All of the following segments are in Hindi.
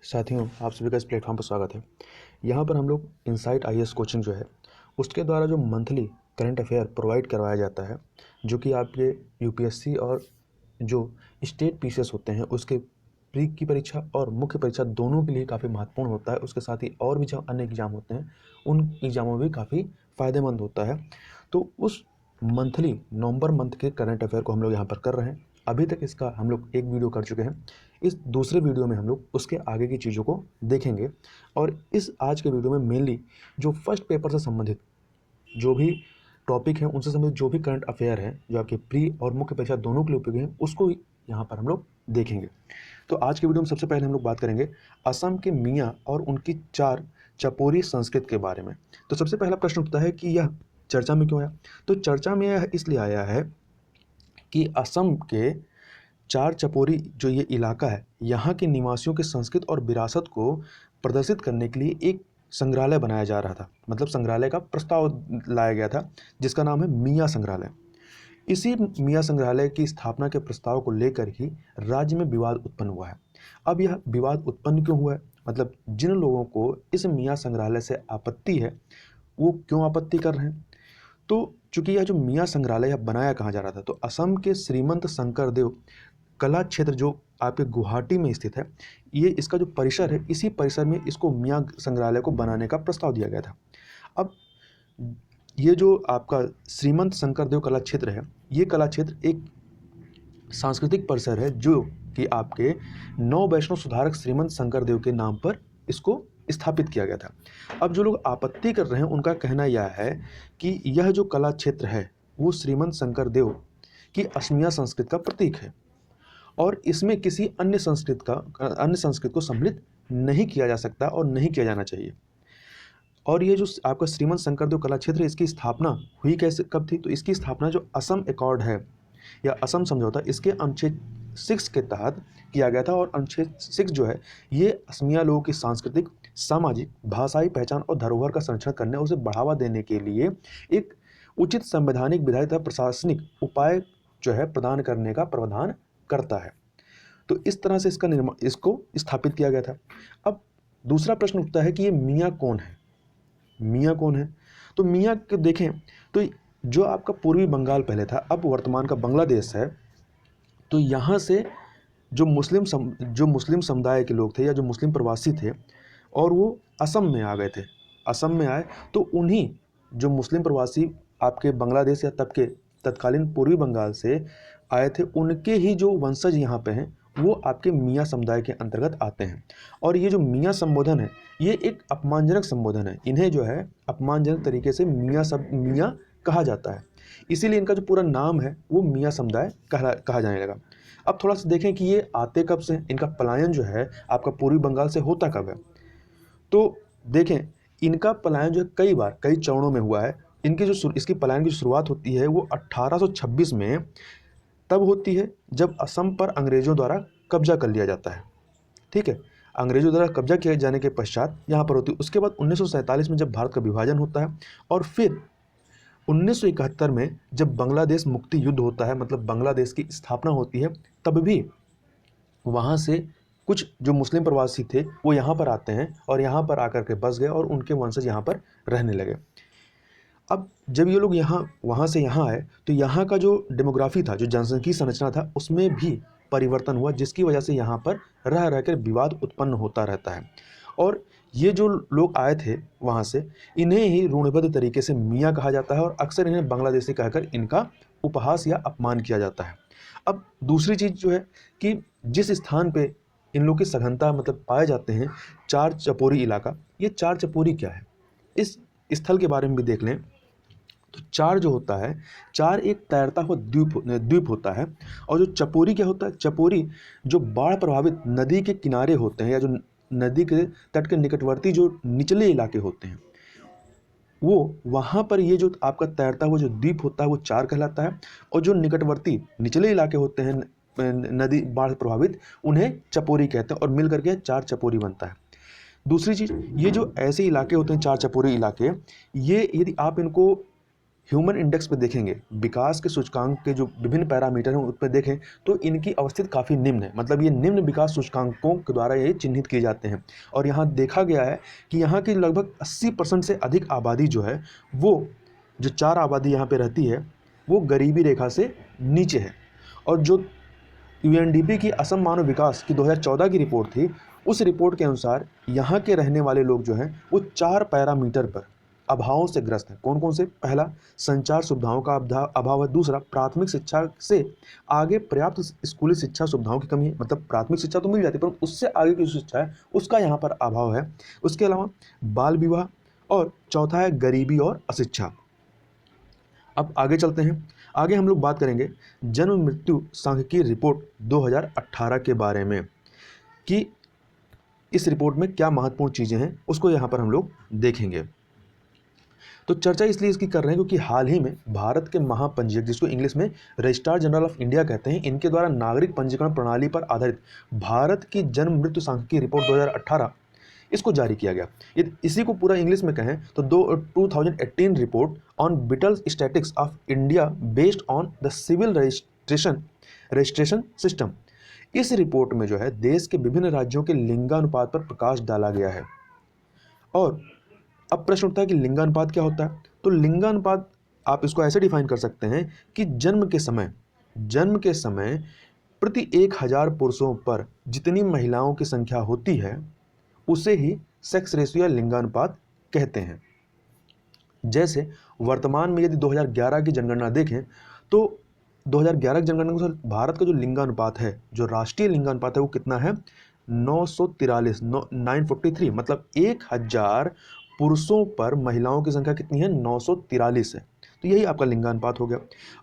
साथियों, आप सभी का इस प्लेटफॉर्म पर स्वागत है। यहाँ पर हम लोग इनसाइट आईएएस कोचिंग जो है उसके द्वारा जो मंथली करंट अफेयर प्रोवाइड करवाया जाता है, जो कि आपके यूपीएससी और जो स्टेट पीसीएस होते हैं उसके प्री की परीक्षा और मुख्य परीक्षा दोनों के लिए काफ़ी महत्वपूर्ण होता है। उसके साथ ही और भी जो अन्य एग्जाम होते हैं उन एग्जामों में भी काफ़ी फ़ायदेमंद होता है। तो उस मंथली नवंबर मंथ के करंट अफेयर को हम लोग यहाँ पर कर रहे हैं। अभी तक इसका हम लोग एक वीडियो कर चुके हैं। इस दूसरे वीडियो में हम लोग उसके आगे की चीज़ों को देखेंगे और इस आज के वीडियो में मेनली जो फर्स्ट पेपर से संबंधित जो भी टॉपिक हैं उनसे संबंधित जो भी करंट अफेयर है जो आपके प्री और मुख्य परीक्षा दोनों के लिए उपयोगी हैं उसको यहाँ पर हम लोग देखेंगे। तो आज के वीडियो में सबसे पहले हम लोग बात करेंगे असम के मियाँ और उनकी 4 चपोरी संस्कृत के बारे में। तो सबसे पहला प्रश्न उठता है कि यह चर्चा में क्यों आया। तो चर्चा में यह इसलिए आया है कि असम के 4 चपोरी जो ये इलाका है, यहाँ के निवासियों की संस्कृति और विरासत को प्रदर्शित करने के लिए एक संग्रहालय बनाया जा रहा था। मतलब संग्रहालय का प्रस्ताव लाया गया था जिसका नाम है मियाँ संग्रहालय। इसी मियाँ संग्रहालय की स्थापना के प्रस्ताव को लेकर ही राज्य में विवाद उत्पन्न हुआ है। अब यह विवाद उत्पन्न क्यों हुआ है, मतलब जिन लोगों को इस मियाँ संग्रहालय से आपत्ति है वो क्यों आपत्ति कर रहे हैं। तो चूंकि यह जो मियाँ संग्रहालय यह बनाया कहाँ जा रहा था, तो असम के श्रीमंत शंकरदेव कला क्षेत्र जो आपके गुवाहाटी में स्थित है, ये इसका जो परिसर है इसी परिसर में इसको मियाँ संग्रहालय को बनाने का प्रस्ताव दिया गया था। अब ये जो आपका श्रीमंत शंकरदेव कला क्षेत्र है, ये कला क्षेत्र एक सांस्कृतिक परिसर है जो कि आपके नौ वैष्णव सुधारक श्रीमंत शंकरदेव के नाम पर इसको स्थापित किया गया था। अब जो लोग आपत्ति कर रहे हैं उनका कहना यह है कि यह जो कला क्षेत्र है वो श्रीमंत शंकरदेव की असमिया संस्कृति का प्रतीक है और इसमें किसी अन्य संस्कृत को सम्मिलित नहीं किया जा सकता और नहीं किया जाना चाहिए। और ये जो आपका श्रीमंत शंकरदेव कला क्षेत्र है, इसकी स्थापना हुई कैसे कब थी, तो इसकी स्थापना जो असम एकॉर्ड है या असम समझौता इसके अनुच्छेद 6 के तहत किया गया था। और अनुच्छेद 6 जो है ये असमिया लोगों की सांस्कृतिक, सामाजिक, भाषाई पहचान और धरोहर का संरक्षण करने और उसे बढ़ावा देने के लिए एक उचित संवैधानिक, विधायी तथा प्रशासनिक उपाय जो है प्रदान करने का प्रावधान करता है। तो इस तरह से इसको स्थापित किया गया था। अब दूसरा प्रश्न उठता है कि ये मियाँ कौन है। मियाँ कौन है, तो मियाँ को देखें तो जो आपका पूर्वी बंगाल पहले था, अब वर्तमान का बांग्लादेश है, तो यहाँ से जो मुस्लिम समुदाय के लोग थे या जो मुस्लिम प्रवासी थे और वो असम में आ गए थे। असम में आए तो उन्हीं जो मुस्लिम प्रवासी आपके बांग्लादेश या तब के तत्कालीन पूर्वी बंगाल से आए थे, उनके ही जो वंशज यहाँ पे हैं वो आपके मियाँ समुदाय के अंतर्गत आते हैं। और ये जो मियाँ संबोधन है ये एक अपमानजनक संबोधन है। इन्हें जो है अपमानजनक तरीके से मियाँ कहा जाता है, इसीलिए इनका जो पूरा नाम है वो मियाँ समुदाय कहा जाने लगा। अब थोड़ा सा देखें कि ये आते कब से, इनका पलायन जो है आपका पूर्वी बंगाल से होता कब है। तो देखें इनका पलायन जो है कई चरणों में हुआ है। इसकी पलायन की जो शुरुआत होती है वो 1826 में तब होती है जब असम पर अंग्रेजों द्वारा कब्जा कर लिया जाता है। ठीक है, अंग्रेजों द्वारा कब्जा किए जाने के पश्चात यहाँ पर होती है। उसके बाद 1947 में जब भारत का विभाजन होता है और फिर 1971 में जब बांग्लादेश मुक्ति युद्ध होता है, मतलब बांग्लादेश की स्थापना होती है, तब भी वहाँ से कुछ जो मुस्लिम प्रवासी थे वो यहाँ पर आते हैं और यहाँ पर आकर के बस गए और उनके वंशज यहाँ पर रहने लगे। अब जब ये लोग वहाँ से यहाँ आए तो यहाँ का जो डेमोग्राफी था, जो जनसंख्यिकी संरचना था, उसमें भी परिवर्तन हुआ, जिसकी वजह से यहाँ पर रह रहकर विवाद उत्पन्न होता रहता है। और ये जो लोग आए थे वहाँ से, इन्हें ही रूढ़िबद्ध तरीके से मियाँ कहा जाता है और अक्सर इन्हें बांग्लादेशी कहकर इनका उपहास या अपमान किया जाता है। अब दूसरी चीज़ जो है कि जिस स्थान पे इन लोग की सघनता मतलब पाए जाते हैं, 4 चपोरी इलाका, ये 4 चपोरी क्या है इस स्थल के बारे में भी देख लें। तो 4 जो होता है, 4 एक तैरता हुआ द्वीप होता है। और जो चपोरी क्या होता है, चपोरी जो बाढ़ प्रभावित नदी के किनारे होते हैं या जो नदी के तट के निकटवर्ती जो निचले इलाके होते हैं, वो वहाँ पर ये जो आपका तैरता हुआ जो द्वीप होता है वो 4 कहलाता है। और जो निकटवर्ती निचले इलाके होते हैं नदी बाढ़ प्रभावित, उन्हें चपोरी कहते हैं और मिल करके 4 चपोरी बनता है। दूसरी चीज़, ये जो ऐसे इलाके होते हैं 4 चपोरी इलाके, ये यदि आप इनको ह्यूमन इंडेक्स पे देखेंगे, विकास के सूचकांक के जो विभिन्न पैरामीटर हैं उस पर देखें तो इनकी अवस्थिति काफ़ी निम्न है, मतलब ये निम्न विकास सूचकांकों के द्वारा ये चिन्हित किए जाते हैं। और यहाँ देखा गया है कि यहाँ की लगभग 80% से अधिक आबादी जो है वो जो 4 आबादी यहाँ पे रहती है वो गरीबी रेखा से नीचे है। और जो यूएनडीपी की असम मानव विकास की 2014 की रिपोर्ट थी, उस रिपोर्ट के अनुसार यहाँ के रहने वाले लोग जो हैं वो 4 पैरामीटर पर अभावों से ग्रस्त हैं। कौन कौन से? पहला, संचार सुविधाओं का अभाव है। दूसरा, प्राथमिक शिक्षा से आगे पर्याप्त स्कूली शिक्षा सुविधाओं की कमी है, मतलब प्राथमिक शिक्षा तो मिल जाती है पर उससे आगे की शिक्षा है उसका यहाँ पर अभाव है। उसके अलावा बाल विवाह, और चौथा है गरीबी और अशिक्षा। अब आगे चलते हैं। आगे हम लोग बात करेंगे जन्म मृत्यु सांख्यिकीय रिपोर्ट 2018 के बारे में कि इस रिपोर्ट में क्या महत्वपूर्ण चीज़ें हैं, उसको यहाँ पर हम लोग देखेंगे। तो चर्चा इसलिए इसकी कर रहे हैं क्योंकि हाल ही में भारत के महापंजीयक, जिसको इंग्लिश में रजिस्ट्रार जनरल ऑफ इंडिया कहते हैं, इनके द्वारा नागरिक पंजीकरण प्रणाली पर आधारित भारत की जन्म मृत्यु सांख्यिकीय रिपोर्ट 2018 इसको जारी किया गया। इसी को पूरा इंग्लिश में कहें तो 2018 report on vital statistics of India based on the civil registration system. इस रिपोर्ट में जो है देश के विभिन्न राज्यों के लिंगानुपात पर प्रकाश डाला गया है। और अब प्रश्न उठता है कि लिंगानुपात क्या होता है? तो लिंगानुपात आप इसको ऐसे डिफाइन कर सकते हैं कि जन्म के समय प्रति 1000 पुरुषों पर जितनी महिलाओं की संख्या होती है उसे ही सेक्स रेशियो या लिंगानुपात कहते हैं। जैसे वर्तमान में यदि 2011 की जनगणना देखें तो 2011 की जनगणना के अनुसार भारत का जो लिंगानुपात है, जो राष्ट्रीय लिंगानुपात है, वो कितना है? 943, 943, मतलब 1000 पुरुषों पर महिलाओं की संख्या कितनी है? 943 है। तो यही आपका लिंगानुपात हो गया।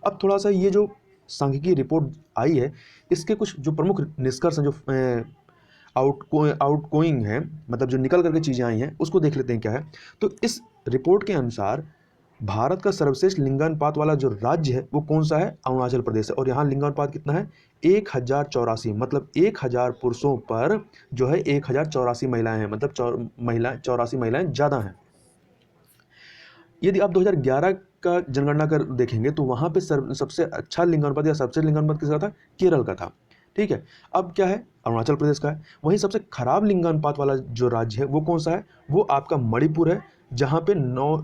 अब थोड़ा सा ये जो सांख्यिकीय रिपोर्ट आई है इसके कुछ जो प्रमुख निष्कर्ष हैं, जो आउटगोइंग है, मतलब जो निकल करके चीज़ें आई हैं, उसको देख लेते हैं क्या है। तो इस रिपोर्ट के अनुसार भारत का सर्वश्रेष्ठ लिंगानुपात वाला जो राज्य है वो कौन सा है? अरुणाचल प्रदेश है। और यहाँ लिंगानुपात कितना है? 1084, मतलब 1000 पुरुषों पर जो है 1084 महिलाएं हैं, मतलब 84 महिलाएं ज़्यादा हैं। यदि आप 2011 का जनगणना कर देखेंगे तो वहाँ पे सबसे अच्छा लिंगानुपात या सबसे लिंगानुपात किसका था? केरल का था। ठीक है, अब क्या है? अरुणाचल प्रदेश का है। वहीं सबसे खराब लिंगानुपात वाला जो राज्य है वो कौन सा है? वो आपका मणिपुर है, जहाँ पे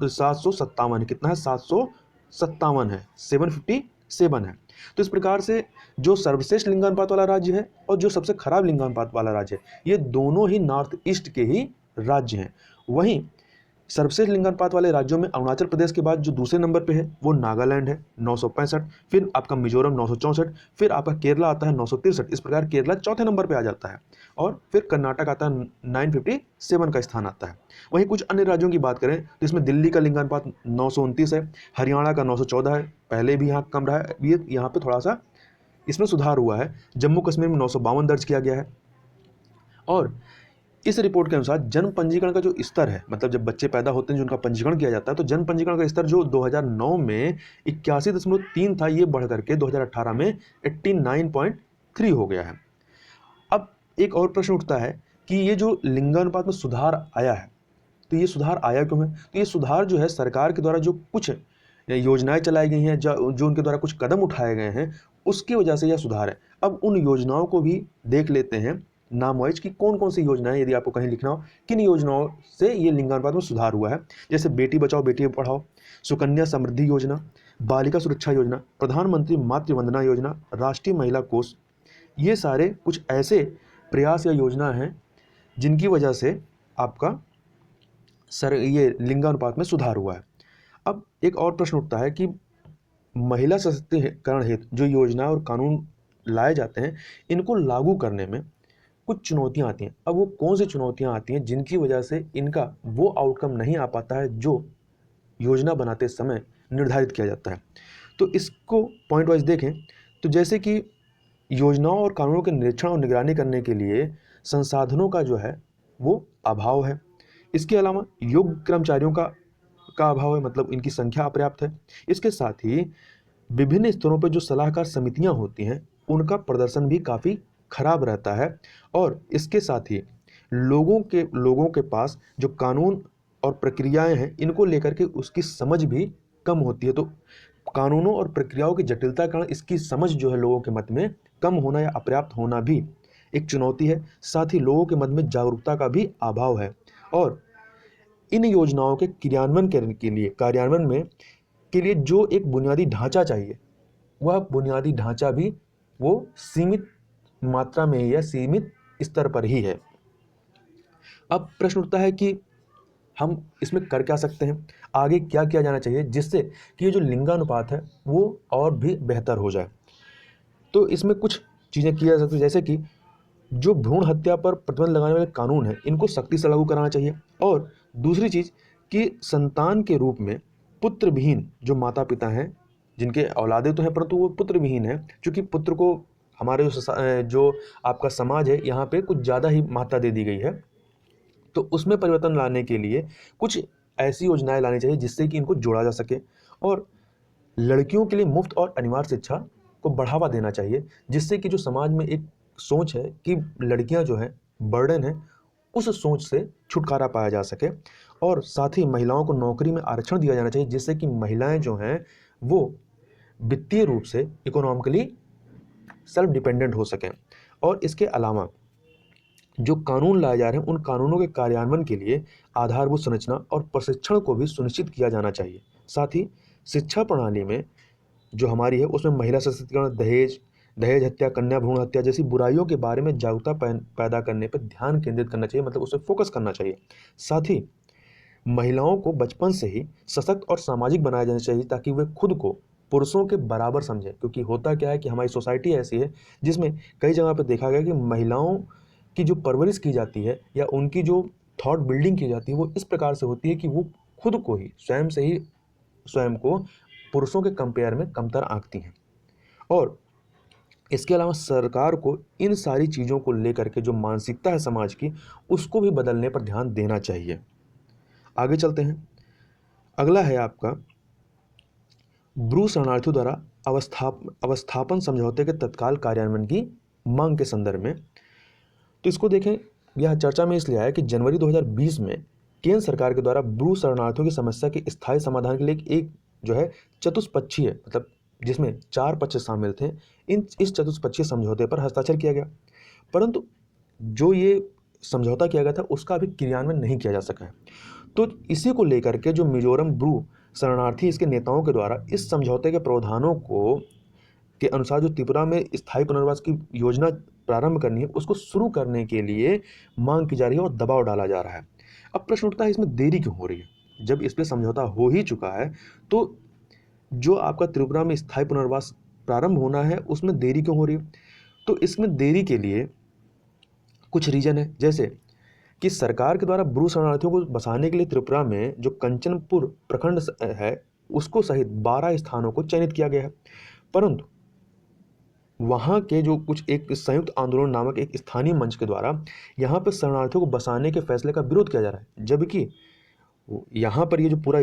757 है। कितना है? 757 है, 757 है। तो इस प्रकार से जो सर्वश्रेष्ठ लिंगानुपात वाला राज्य है और जो सबसे खराब लिंगानुपात वाला राज्य है, ये दोनों ही नॉर्थ ईस्ट के ही राज्य हैं। वहीं सर्वश्रेष्ठ लिंगानुपात वाले राज्यों में अरुणाचल प्रदेश के बाद जो दूसरे नंबर पे है वो नागालैंड है, 965, फिर आपका मिजोरम 964, फिर आपका केरला आता है 963। इस प्रकार केरला चौथे नंबर पे आ जाता है, और फिर कर्नाटक आता है 957 का स्थान आता है। वहीं कुछ अन्य राज्यों की बात करें तो इसमें दिल्ली का लिंगानुपात 929 है, हरियाणा का 914 है, पहले भी यहाँ कम रहा है, ये यहाँ पर थोड़ा सा इसमें सुधार हुआ है। जम्मू कश्मीर में 952 दर्ज किया गया है। और इस रिपोर्ट के अनुसार जन्म पंजीकरण का जो स्तर है, मतलब जब बच्चे पैदा होते हैं जो उनका पंजीकरण किया जाता है, तो जन्म पंजीकरण का स्तर जो 2009 में 81.3 था, ये बढ़ करके 2018 में 89.3 हो गया है। अब एक और प्रश्न उठता है कि ये जो लिंगानुपात में सुधार आया है, तो ये सुधार आया क्यों है? तो ये सुधार जो है सरकार के द्वारा जो कुछ योजनाएं चलाई गई हैं, जो उनके द्वारा कुछ कदम उठाए गए हैं, उसकी वजह से यह सुधार है। अब उन योजनाओं को भी देख लेते हैं नाम वाइज कि कौन कौन सी योजनाएं, यदि आपको कहीं लिखना हो, किन योजनाओं से ये लिंगानुपात में सुधार हुआ है। जैसे बेटी बचाओ बेटी पढ़ाओ, सुकन्या समृद्धि योजना, बालिका सुरक्षा योजना, प्रधानमंत्री मातृ वंदना योजना, राष्ट्रीय महिला कोष, ये सारे कुछ ऐसे प्रयास या योजना हैं जिनकी वजह से आपका ये लिंगानुपात में सुधार हुआ है। अब एक और प्रश्न उठता है कि महिला सशक्तिकरण हेतु जो योजना और कानून लाए जाते हैं, इनको लागू करने में कुछ चुनौतियां आती हैं। अब वो कौन सी चुनौतियां आती हैं जिनकी वजह से इनका वो आउटकम नहीं आ पाता है जो योजना बनाते समय निर्धारित किया जाता है। तो इसको पॉइंट वाइज देखें तो जैसे कि योजनाओं और कानूनों के निरीक्षण और निगरानी करने के लिए संसाधनों का जो है वो अभाव है। इसके अलावा योग्य कर्मचारियों का अभाव है, मतलब इनकी संख्या अपर्याप्त है। इसके साथ ही विभिन्न स्तरों पर जो सलाहकार समितियां होती हैं उनका प्रदर्शन भी काफ़ी खराब रहता है। और इसके साथ ही लोगों के पास जो कानून और प्रक्रियाएं हैं इनको लेकर के उसकी समझ भी कम होती है। तो कानूनों और प्रक्रियाओं की जटिलता के कारण इसकी समझ जो है लोगों के मत में कम होना या अपर्याप्त होना भी एक चुनौती है। साथ ही लोगों के मत में जागरूकता का भी अभाव है और इन योजनाओं के कार्यान्वयन में के लिए जो एक बुनियादी ढांचा चाहिए, वह बुनियादी ढांचा भी वो सीमित मात्रा में या सीमित स्तर पर ही है। अब प्रश्न उठता है कि हम इसमें कर क्या सकते हैं, आगे क्या किया जाना चाहिए जिससे कि ये जो लिंगानुपात है वो और भी बेहतर हो जाए। तो इसमें कुछ चीज़ें की जा सकती है, जैसे कि जो भ्रूण हत्या पर प्रतिबंध लगाने वाले कानून हैं इनको सख्ती से लागू कराना चाहिए। और दूसरी चीज़ कि संतान के रूप में पुत्र विहीन जो माता पिता हैं, जिनके औलादे तो हैं परंतु वो पुत्र विहीन है, क्योंकि पुत्र को हमारे जो आपका समाज है यहाँ पे कुछ ज़्यादा ही मात्रा दे दी गई है। तो उसमें परिवर्तन लाने के लिए कुछ ऐसी योजनाएं लानी चाहिए जिससे कि इनको जोड़ा जा सके। और लड़कियों के लिए मुफ्त और अनिवार्य शिक्षा को बढ़ावा देना चाहिए, जिससे कि जो समाज में एक सोच है कि लड़कियां जो हैं बर्डन है, उस सोच से छुटकारा पाया जा सके। और साथ ही महिलाओं को नौकरी में आरक्षण दिया जाना चाहिए, जिससे कि महिलाएं जो हैं वो वित्तीय रूप से इकोनॉमिकली सेल्फ डिपेंडेंट हो सकें। और इसके अलावा जो कानून लाए जा रहे हैं उन कानूनों के कार्यान्वयन के लिए आधारभूत संरचना और प्रशिक्षण को भी सुनिश्चित किया जाना चाहिए। साथ ही शिक्षा प्रणाली में जो हमारी है उसमें महिला सशक्तिकरण, दहेज हत्या, कन्या भ्रूण हत्या जैसी बुराइयों के बारे में जागरूकता पैदा करने पर ध्यान केंद्रित करना चाहिए, मतलब उस पर फोकस करना चाहिए। साथ ही महिलाओं को बचपन से ही सशक्त और सामाजिक बनाया जाना चाहिए ताकि वे खुद को पुरुषों के बराबर समझें। क्योंकि होता क्या है कि हमारी सोसाइटी ऐसी है जिसमें कई जगह पर देखा गया कि महिलाओं की जो परवरिश की जाती है या उनकी जो थॉट बिल्डिंग की जाती है वो इस प्रकार से होती है कि वो खुद को ही स्वयं को पुरुषों के कंपेयर में कमतर आंकती हैं। और इसके अलावा सरकार को इन सारी चीज़ों को लेकर के जो मानसिकता है समाज की, उसको भी बदलने पर ध्यान देना चाहिए। आगे चलते हैं। अगला है आपका ब्रू शरणार्थियों द्वारा अवस्थापन समझौते के तत्काल कार्यान्वयन की मांग के संदर्भ में। तो इसको देखें, यह चर्चा में इसलिए आया कि जनवरी 2020 में केंद्र सरकार के द्वारा ब्रू शरणार्थियों की समस्या के स्थायी समाधान के लिए एक जो है चतुष्पक्षीय, मतलब जिसमें 4 पक्ष शामिल थे, इस चतुष्पक्षीय समझौते पर हस्ताक्षर किया गया। परंतु जो ये समझौता किया गया था उसका अभी क्रियान्वयन नहीं किया जा सका है। तो इसी को लेकर के जो मिजोरम ब्रू शरणार्थी इसके नेताओं के द्वारा इस समझौते के प्रावधानों के अनुसार जो त्रिपुरा में स्थायी पुनर्वास की योजना प्रारंभ करनी है उसको शुरू करने के लिए मांग की जा रही है और दबाव डाला जा रहा है। अब प्रश्न उठता है इसमें देरी क्यों हो रही है, जब इस पर समझौता हो ही चुका है तो जो आपका त्रिपुरा में स्थायी पुनर्वास प्रारंभ होना है उसमें देरी क्यों हो रही है। तो इसमें देरी के लिए कुछ रीजन है, जैसे कि सरकार के द्वारा ब्रू शरणार्थियों को बसाने के लिए त्रिपुरा में जो कंचनपुर प्रखंड है उसको सहित 12 स्थानों को चयनित किया गया है। परंतु वहाँ के जो कुछ एक संयुक्त आंदोलन नामक एक स्थानीय मंच के द्वारा यहाँ पर शरणार्थियों को बसाने के फैसले का विरोध किया जा रहा है, जबकि यहाँ पर ये जो पूरा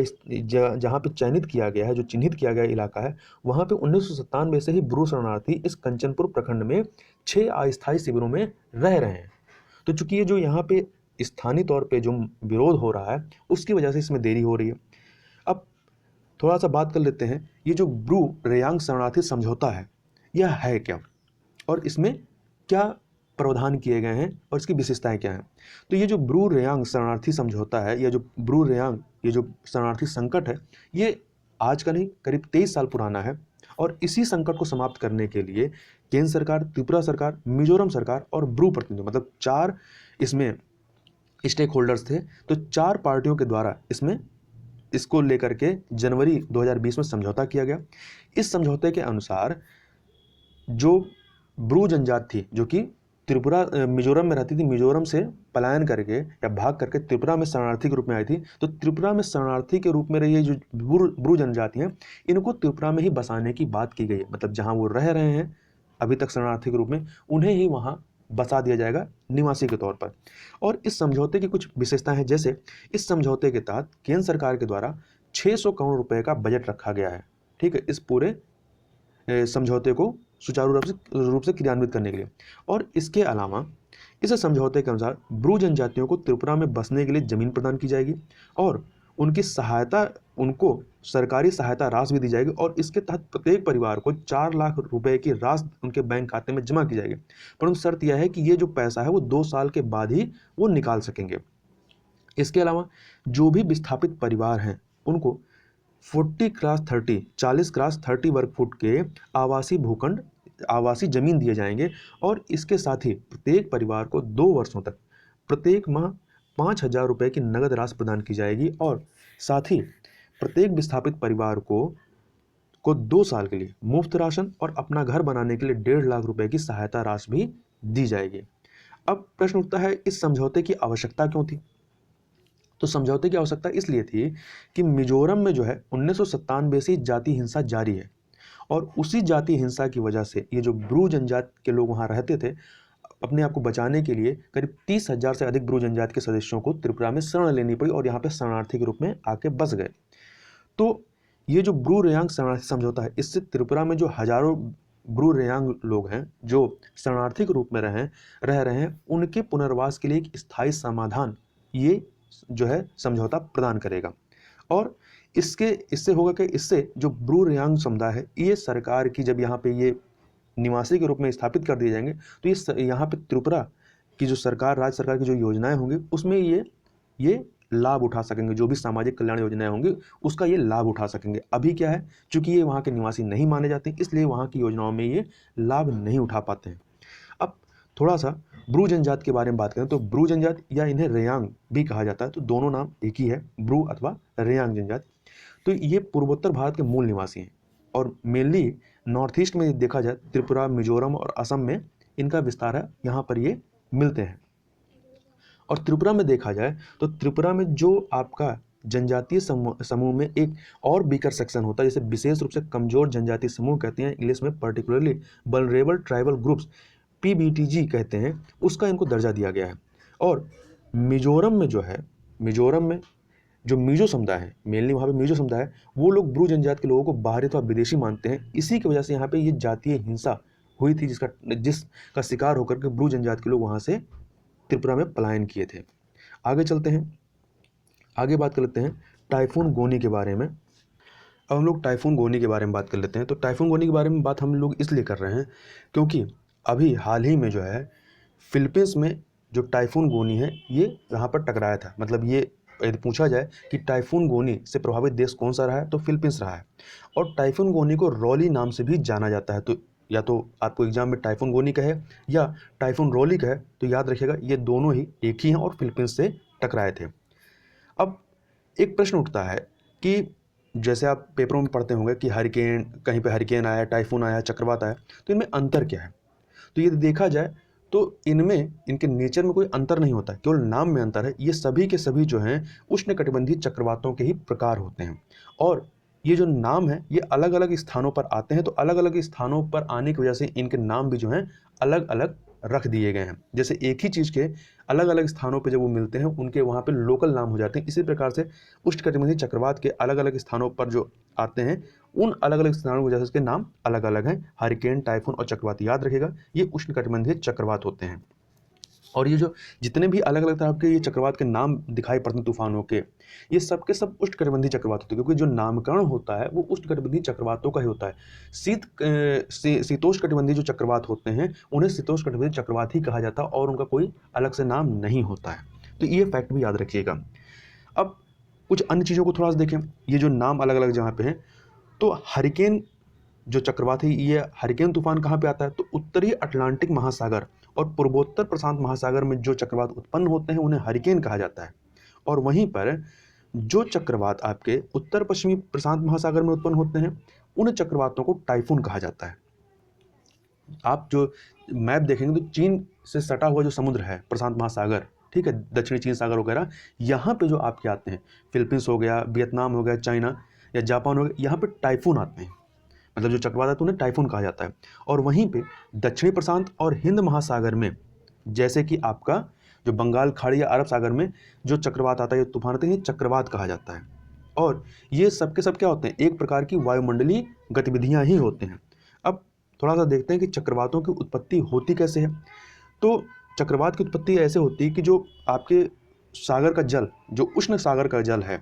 जहाँ पे चयनित किया गया है, जो चिन्हित किया गया इलाका है, वहाँ पे 1997 से ही ब्रू शरणार्थी इस कंचनपुर प्रखंड में 6 अस्थायी शिविरों में रह रहे हैं। तो चूंकि ये जो यहाँ पे स्थानीय तौर पे जो विरोध हो रहा है उसकी वजह से इसमें देरी हो रही है। अब थोड़ा सा बात कर लेते हैं, ये जो ब्रू रेयांग शरणार्थी समझौता है यह है क्या और इसमें क्या प्रावधान किए गए हैं और इसकी विशेषताएं क्या हैं। तो ये जो ब्रू रेयांग शरणार्थी समझौता है या जो ब्रू रेयांग ये जो शरणार्थी संकट है ये आज का नहीं करीब 23 साल पुराना है। और इसी संकट को समाप्त करने के लिए केंद्र सरकार, त्रिपुरा सरकार, मिजोरम सरकार और ब्रू प्रतिनिधि, मतलब 4 इसमें स्टेक होल्डर्स थे। तो 4 पार्टियों के द्वारा इसको लेकर के जनवरी 2020 में समझौता किया गया। इस समझौते के अनुसार जो ब्रू जनजाति थी जो कि मिजोरम में रहती थी, मिजोरम से पलायन करके या भाग करके त्रिपुरा में शरणार्थी के रूप में आई थी, तो त्रिपुरा में शरणार्थी के रूप में रही जो ब्रू जनजाति हैं इनको त्रिपुरा में ही बसाने की बात की गई है। मतलब जहां वो रह रहे हैं अभी तक शरणार्थी के रूप में, उन्हें ही वहां बसा दिया जाएगा निवासी के तौर पर। और इस समझौते की कुछ विशेषताएं हैं, जैसे इस समझौते के तहत केंद्र सरकार के द्वारा 600 करोड़ रुपए का बजट रखा गया है, ठीक है, इस पूरे समझौते को सुचारू रूप से क्रियान्वित करने के लिए। और इसके अलावा इस समझौते के अनुसार ब्रू जनजातियों को त्रिपुरा में बसने के लिए जमीन प्रदान की जाएगी और उनको सरकारी सहायता राशि भी दी जाएगी और इसके तहत प्रत्येक परिवार को 4 लाख रुपए की राशि उनके बैंक खाते में जमा की जाएगी। परंतु शर्त यह है कि ये जो पैसा है वो 2 साल के बाद ही वो निकाल सकेंगे। इसके अलावा जो भी विस्थापित परिवार हैं उनको 40x30 वर्ग फुट के आवासीय जमीन दिए जाएंगे और इसके साथ ही प्रत्येक परिवार को 2 वर्षों तक प्रत्येक माह 5,000 रुपये की नगद राशि प्रदान की जाएगी और साथ ही प्रत्येक विस्थापित परिवार को 2 साल के लिए मुफ्त राशन और अपना घर बनाने के लिए 1.5 लाख रुपए की सहायता राशि भी दी जाएगी। अब प्रश्न उठता है, इस समझौते की आवश्यकता क्यों थी? तो समझौते की आवश्यकता इसलिए थी कि मिजोरम में जो है 1997 से जाति हिंसा जारी है और उसी जाति हिंसा की वजह से ये जो ब्रू जनजाति के लोग वहाँ रहते थे, अपने आप को बचाने के लिए करीब 30,000 से अधिक ब्रू जनजाति के सदस्यों को त्रिपुरा में शरण लेनी पड़ी और यहाँ पे शरणार्थी के रूप में आके बस गए। तो ये जो ब्रू रेयांग शरणार्थी समझौता है, इससे त्रिपुरा में जो हजारों ब्रू रेयांग लोग हैं जो शरणार्थी के रूप में रह रहे हैं, उनके पुनर्वास के लिए एक स्थायी समाधान ये जो है समझौता प्रदान करेगा। और इससे होगा कि इससे जो ब्रू रेयांग समुदाय है, ये सरकार की जब यहाँ पे ये निवासी के रूप में स्थापित कर दिए जाएंगे तो ये यहाँ पे त्रिपुरा की जो सरकार, राज्य सरकार की जो योजनाएं होंगी उसमें ये लाभ उठा सकेंगे। जो भी सामाजिक कल्याण योजनाएं होंगी उसका ये लाभ उठा सकेंगे। अभी क्या है, चूंकि ये वहाँ के निवासी नहीं माने जाते इसलिए वहाँ की योजनाओं में ये लाभ नहीं उठा पाते हैं। अब थोड़ा सा ब्रू जनजाति के बारे में बात करें तो ब्रू जनजाति या इन्हें रेयांग भी कहा जाता है, तो दोनों नाम एक ही है, ब्रू अथवा रेयांग जनजाति। तो ये पूर्वोत्तर भारत के मूल निवासी हैं और मेनली नॉर्थ ईस्ट में देखा जाए त्रिपुरा, मिजोरम और असम में इनका विस्तार है, यहाँ पर ये मिलते हैं। और त्रिपुरा में देखा जाए तो त्रिपुरा में जो आपका जनजातीय समूह में एक और वीकर सेक्शन होता है, जैसे विशेष रूप से कमजोर जनजातीय समूह कहते हैं इंग्लिश में, particularly vulnerable tribal groups PBTG कहते हैं, उसका इनको दर्जा दिया गया है। और मिजोरम में जो है, मिजोरम में जो मिजो समुदाय है, मेनली वहाँ पे मिजो समुदाय है, वो लोग ब्रू जनजाति के लोगों को बाहरी अथवा विदेशी मानते हैं। इसी की वजह से यहाँ पे ये जातीय हिंसा हुई थी जिसका शिकार होकर के ब्रू जनजाति के लोग वहाँ से त्रिपुरा में पलायन किए थे। आगे चलते हैं, आगे बात कर लेते हैं टाइफून गोनी के बारे में। अब हम लोग टाइफून गोनी के बारे में बात कर लेते हैं। तो टाइफून गोनी के बारे में बात हम लोग इसलिए कर रहे हैं क्योंकि अभी हाल ही में जो है फिलीपींस में जो टाइफून गोनी है ये यहाँ पर टकराया था। मतलब ये यदि पूछा जाए कि टाइफून गोनी से प्रभावित देश कौन सा रहा है तो फिलीपींस रहा है। और टाइफून गोनी को रोली नाम से भी जाना जाता है। तो या तो आपको एग्जाम में टाइफून गोनी कहे या टाइफून रोली कहे तो याद रखिएगा ये दोनों ही एक ही हैं और फिलीपींस से टकराए थे। अब एक प्रश्न उठता है कि जैसे आप पेपरों में पढ़ते होंगे कि हरिकेन, कहीं पे हरिकेन आया, टाइफून आया, चक्रवात आया, तो इनमें अंतर क्या है? तो ये देखा जाए तो इनमें इनके नेचर में कोई अंतर नहीं होता है, केवल नाम में अंतर है। ये सभी के सभी जो हैं उष्णकटिबंधीय चक्रवातों के ही प्रकार होते हैं और ये जो नाम है ये अलग अलग स्थानों पर आते हैं। तो अलग अलग स्थानों पर आने की वजह से इनके नाम भी जो हैं अलग अलग रख दिए गए हैं। जैसे एक ही चीज़ के अलग अलग स्थानों पे जब वो मिलते हैं उनके वहाँ पे लोकल नाम हो जाते हैं। इसी प्रकार से उष्णकटिबंधीय चक्रवात के अलग अलग स्थानों पर जो आते हैं उन अलग अलग स्थानों की वजह से उसके नाम अलग अलग हैं। हरिकेन, टाइफून और चक्रवात, याद रखिएगा ये उष्णकटिबंधीय चक्रवात होते हैं। और ये जो जितने भी अलग अलग तरह के ये चक्रवात के नाम दिखाई पड़ते हैं तूफानों के, ये सब के सब उष्णकटिबंधीय चक्रवात होते हैं क्योंकि जो नामकरण होता है वो उष्णकटिबंधीय चक्रवातों का ही होता है। शीतोष्णकटिबंधीय जो चक्रवात होते हैं उन्हें शीतोष्णकटिबंधीय चक्रवात ही कहा जाता है और उनका कोई अलग से नाम नहीं होता है। तो ये फैक्ट भी याद रखिएगा। अब कुछ अन्य चीज़ों को थोड़ा सा देखें, ये जो नाम अलग अलग जहाँ पे हैं, तो हरिकेन जो चक्रवात है, ये हरिकेन तूफान कहाँ पे आता है? तो उत्तरी अटलांटिक महासागर और पूर्वोत्तर प्रशांत महासागर में जो चक्रवात उत्पन्न होते हैं उन्हें हरिकेन कहा जाता है। और वहीं पर जो चक्रवात आपके उत्तर पश्चिमी प्रशांत महासागर में उत्पन्न होते हैं उन चक्रवातों को टाइफून कहा जाता है। आप जो मैप देखेंगे तो चीन से सटा हुआ जो समुद्र है प्रशांत महासागर, ठीक है, दक्षिणी चीन सागर वगैरह, यहाँ पे जो आपके आते हैं फिलीपींस हो गया, वियतनाम हो गया, चाइना या जापान हो गया, यहाँ पे टाइफून आते हैं। मतलब जो चक्रवात है तो उन्हें टाइफून कहा जाता है। और वहीं पे दक्षिणी प्रशांत और हिंद महासागर में, जैसे कि आपका जो बंगाल खाड़ी या अरब सागर में जो चक्रवात आता है, ये तूफान आते हैं, ये चक्रवात कहा जाता है। और ये सब के सब क्या होते हैं? एक प्रकार की वायुमंडलीय गतिविधियां ही होते हैं। अब थोड़ा सा देखते हैं कि चक्रवातों की उत्पत्ति होती कैसे है। तो चक्रवात की उत्पत्ति ऐसे होती है कि जो आपके सागर का जल, जो उष्ण सागर का जल है,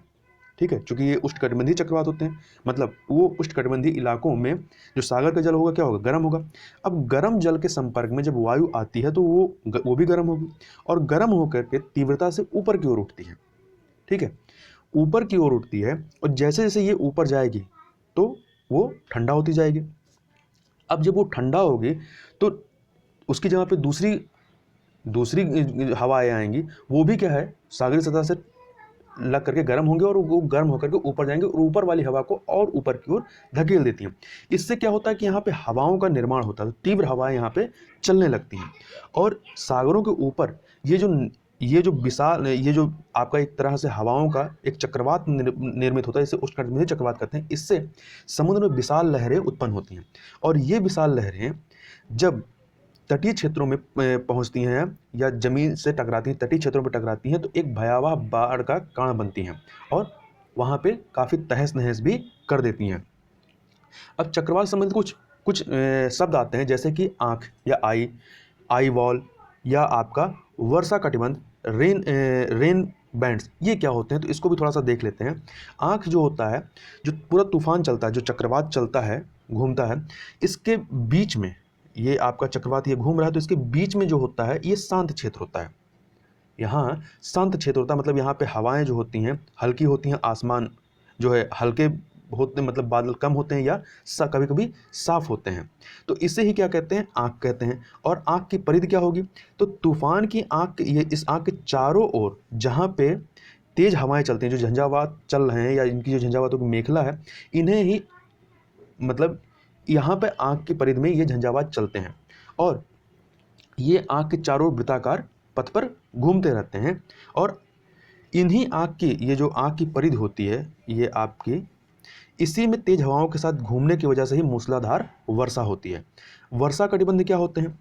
ठीक है, क्योंकि ये उष्णकटिबंधीय चक्रवात होते हैं, मतलब वो उष्णकटिबंधीय इलाकों में जो सागर का जल होगा क्या होगा, गर्म होगा। अब गर्म जल के संपर्क में जब वायु आती है तो वो भी गर्म होगी, और गर्म होकर के तीव्रता से ऊपर की ओर उठती है। ठीक है, ऊपर की ओर उठती है, और जैसे जैसे ये ऊपर जाएगी तो वो ठंडा होती जाएगी। अब जब वो ठंडा होगी तो उसकी जगह पे दूसरी दूसरी हवाएं आएंगी, वो भी क्या है, सागरीय सतह से लग करके गर्म होंगे, और वो गर्म होकर के ऊपर जाएंगे और ऊपर वाली हवा को और ऊपर की ओर धकेल देती हैं। इससे क्या होता है कि यहाँ पे हवाओं का निर्माण होता है, तीव्र हवाएं यहाँ पे चलने लगती हैं, और सागरों के ऊपर ये जो विशाल, ये जो आपका एक तरह से हवाओं का एक चक्रवात निर्मित होता है, इसे उष्णकटिबंधीय चक्रवात कहते हैं। इससे समुद्र में विशाल लहरें उत्पन्न होती हैं, और ये विशाल लहरें जब तटीय क्षेत्रों में पहुंचती हैं या जमीन से टकराती हैं, तटीय क्षेत्रों में टकराती हैं, तो एक भयावह बाढ़ का कारण बनती हैं, और वहाँ पे काफ़ी तहस नहस भी कर देती हैं। अब चक्रवात संबंधित कुछ शब्द आते हैं, जैसे कि आँख या आई वॉल, या आपका वर्षा कटिबंध, रेन बैंड्स, ये क्या होते हैं, तो इसको भी थोड़ा सा देख लेते हैं। आँख जो होता है, जो पूरा तूफान चलता है, जो चक्रवात चलता है, घूमता है, इसके बीच में ये आपका चक्रवात ये घूम रहा है, तो इसके बीच में जो होता है ये शांत क्षेत्र होता है। यहाँ शांत क्षेत्र होता है, मतलब यहाँ पे हवाएं जो होती हैं हल्की होती हैं, आसमान जो है हल्के होते, मतलब बादल कम होते हैं, या कभी कभी साफ होते हैं, तो इसे ही क्या कहते हैं, आँख कहते हैं। और आँख की परिधि क्या होगी, तो तूफान की आँख, ये इस आँख के चारों ओर जहाँ पे तेज हवाएं चलती हैं, जो झंझावात चल रहे हैं, या इनकी जो झंझावातों की मेखला है, इन्हें ही मतलब यहाँ पे आँख की परिधि में ये झंझावात चलते हैं, और ये आँख के चारों वृत्ताकार पथ पर घूमते रहते हैं। और इन्हीं आँख की, ये जो आँख की परिधि होती है ये आपकी, इसी में तेज हवाओं के साथ घूमने की वजह से ही मूसलाधार वर्षा होती है। वर्षा कटिबंध क्या होते हैं,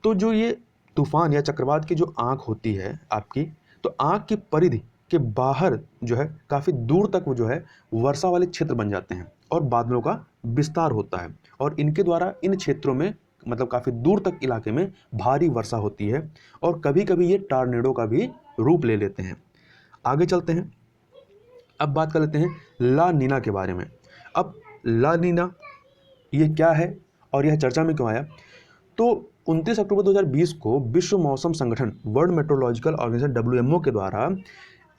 तो जो ये तूफान या चक्रवात की जो आँख होती है आपकी, तो आँख की परिधि के बाहर जो है काफ़ी दूर तक वो जो है वर्षा वाले क्षेत्र बन जाते हैं, और बादलों का विस्तार होता है, और इनके द्वारा इन क्षेत्रों में, मतलब काफ़ी दूर तक इलाके में भारी वर्षा होती है, और कभी कभी ये टॉर्नेडो का भी रूप ले लेते हैं। आगे चलते हैं, अब बात कर लेते हैं ला नीना के बारे में। अब ला नीना ये क्या है और यह चर्चा में क्यों आया, तो 29 अक्टूबर 2020 को विश्व मौसम संगठन, वर्ल्ड मेट्रोलॉजिकल ऑर्गेनाइजेशन WMO के द्वारा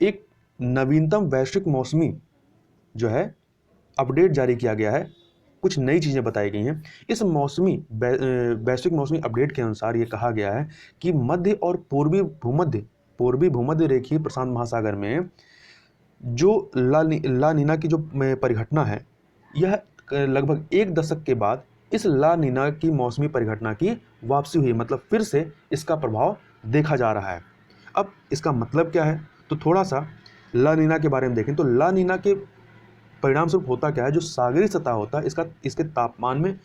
एक नवीनतम वैश्विक मौसमी जो है अपडेट जारी किया गया है। कुछ नई चीज़ें बताई गई हैं। इस वैश्विक मौसमी अपडेट के अनुसार ये कहा गया है कि मध्य और पूर्वी भूमध्य रेखीय प्रशांत महासागर में जो ला नीना की जो परिघटना है, यह लगभग 1 दशक के बाद इस ला नीना की मौसमी परिघटना की वापसी हुई, मतलब फिर से इसका प्रभाव देखा जा रहा है। अब इसका मतलब क्या है, तो थोड़ा सा ला नीना के बारे में देखें, तो ला नीना के परिणाम स्वरूप होता क्या है, जो सागरीय सतह होता है इसके तापमान में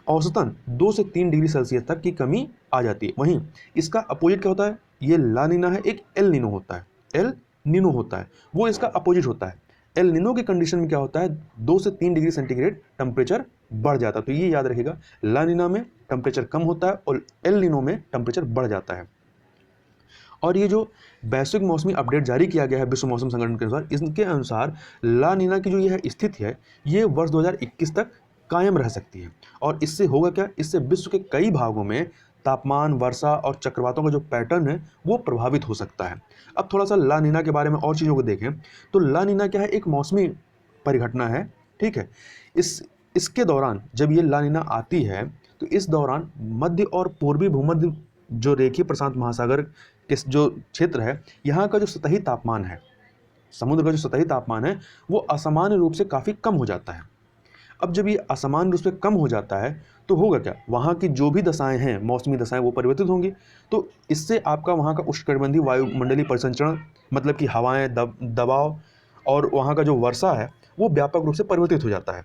औसतन 2 से 3 डिग्री सेल्सियस तक की कमी आ जाती है। वहीं इसका अपोजिट क्या होता है, ये ला नीना है, एक एल नीनो होता है, एल नीनो होता है, वो इसका अपोजिट होता है। एल नीनो के कंडीशन में क्या होता है, 2 से 3 डिग्री सेंटीग्रेड टेम्परेचर बढ़ जाता है। तो ये याद रखिएगा, ला नीना में टेम्परेचर कम होता है और एल नीनो में टेम्परेचर बढ़ जाता है। और ये जो वैश्विक मौसमी अपडेट जारी किया गया है विश्व मौसम संगठन के अनुसार, इसके अनुसार ला नीना की जो यह स्थिति है, ये वर्ष 2021 तक कायम रह सकती है। और इससे होगा क्या, इससे विश्व के कई भागों में तापमान, वर्षा और चक्रवातों का जो पैटर्न है वो प्रभावित हो सकता है। अब थोड़ा सा ला नीना के बारे में और चीज़ों को देखें, तो ला नीना क्या है, एक मौसमी परिघटना है, ठीक है। इसके दौरान जब ये ला नीना आती है, तो इस दौरान मध्य और पूर्वी भूमध्य जो रेखीय प्रशांत महासागर के जो क्षेत्र है, यहाँ का जो सतही तापमान है, समुद्र का जो सतही तापमान है, वो असामान्य रूप से काफ़ी कम हो जाता है। अब जब ये असामान्य रूप से कम हो जाता है, तो होगा क्या, वहाँ की जो भी दशाएं हैं, मौसमी दशाएं, वो परिवर्तित होंगी। तो इससे आपका वहाँ का उष्णकटिबंधीय वायुमंडलीय परिसंचरण, मतलब कि हवाएं, दबाव और वहाँ का जो वर्षा है, वो व्यापक रूप से परिवर्तित हो जाता है।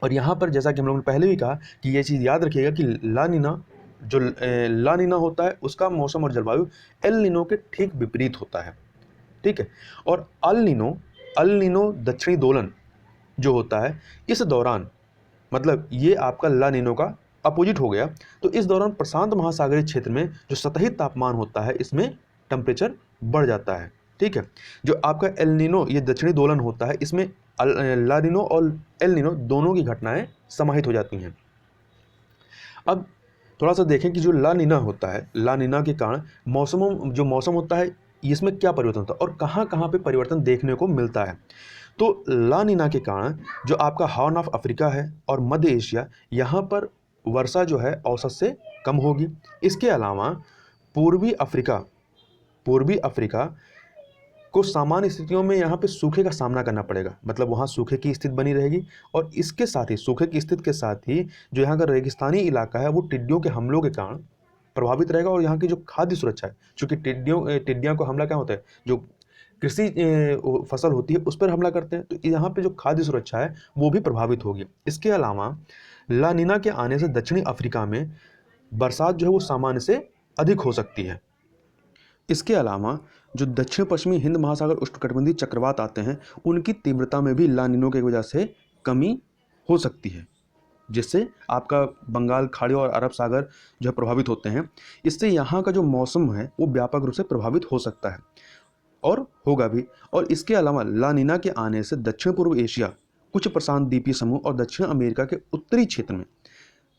और यहाँ पर जैसा कि हम लोगों ने पहले भी कहा कि ये चीज़ याद रखिएगा कि ला नीना होता है, उसका मौसम और जलवायु एल नीनो के ठीक विपरीत होता है, ठीक है। और अल नीनो दक्षिणी दोलन जो होता है, इस दौरान मतलब ये आपका ला नीनो का अपोजिट हो गया। तो इस दौरान प्रशांत महासागरीय क्षेत्र में जो सतही तापमान होता है, इसमें टेम्परेचर बढ़ जाता है, ठीक है। जो आपका एल नीनो ये दक्षिणी दोलन होता है, इसमें ला नीनो और एल नीनो दोनों की घटनाएं समाहित हो जाती हैं। अब थोड़ा सा देखें कि जो ला नीना होता है, ला नीना के कारण जो मौसम होता है इसमें क्या परिवर्तन होता है और कहाँ कहाँ पे परिवर्तन देखने को मिलता है। तो ला नीना के कारण जो आपका हॉर्न ऑफ अफ्रीका है और मध्य एशिया, यहाँ पर वर्षा जो है औसत से कम होगी। इसके अलावा पूर्वी अफ्रीका को सामान्य स्थितियों में यहाँ पे सूखे का सामना करना पड़ेगा, मतलब वहाँ सूखे की स्थिति बनी रहेगी। और इसके साथ ही सूखे की स्थिति के साथ ही जो यहाँ का रेगिस्तानी इलाका है वो टिड्डियों के हमलों के कारण प्रभावित रहेगा। और यहाँ की जो खाद्य सुरक्षा है, चूँकि टिड्डियों को हमला क्या होता है, जो कृषि फसल होती है उस पर हमला करते हैं, तो यहाँ पे जो खाद्य सुरक्षा है वो भी प्रभावित होगी। इसके अलावा ला नीना के आने से दक्षिणी अफ्रीका में बरसात जो है वो सामान्य से अधिक हो सकती है। इसके अलावा जो दक्षिण पश्चिमी हिंद महासागर उष्णकटिबंधीय चक्रवात आते हैं उनकी तीव्रता में भी ला नीनो की वजह से कमी हो सकती है, जिससे आपका बंगाल खाड़ी और अरब सागर जो है प्रभावित होते हैं। इससे यहाँ का जो मौसम है वो व्यापक रूप से प्रभावित हो सकता है और होगा भी। और इसके अलावा ला नीना के आने से दक्षिण पूर्व एशिया, कुछ प्रशांत द्वीपीय समूह और दक्षिण अमेरिका के उत्तरी क्षेत्र में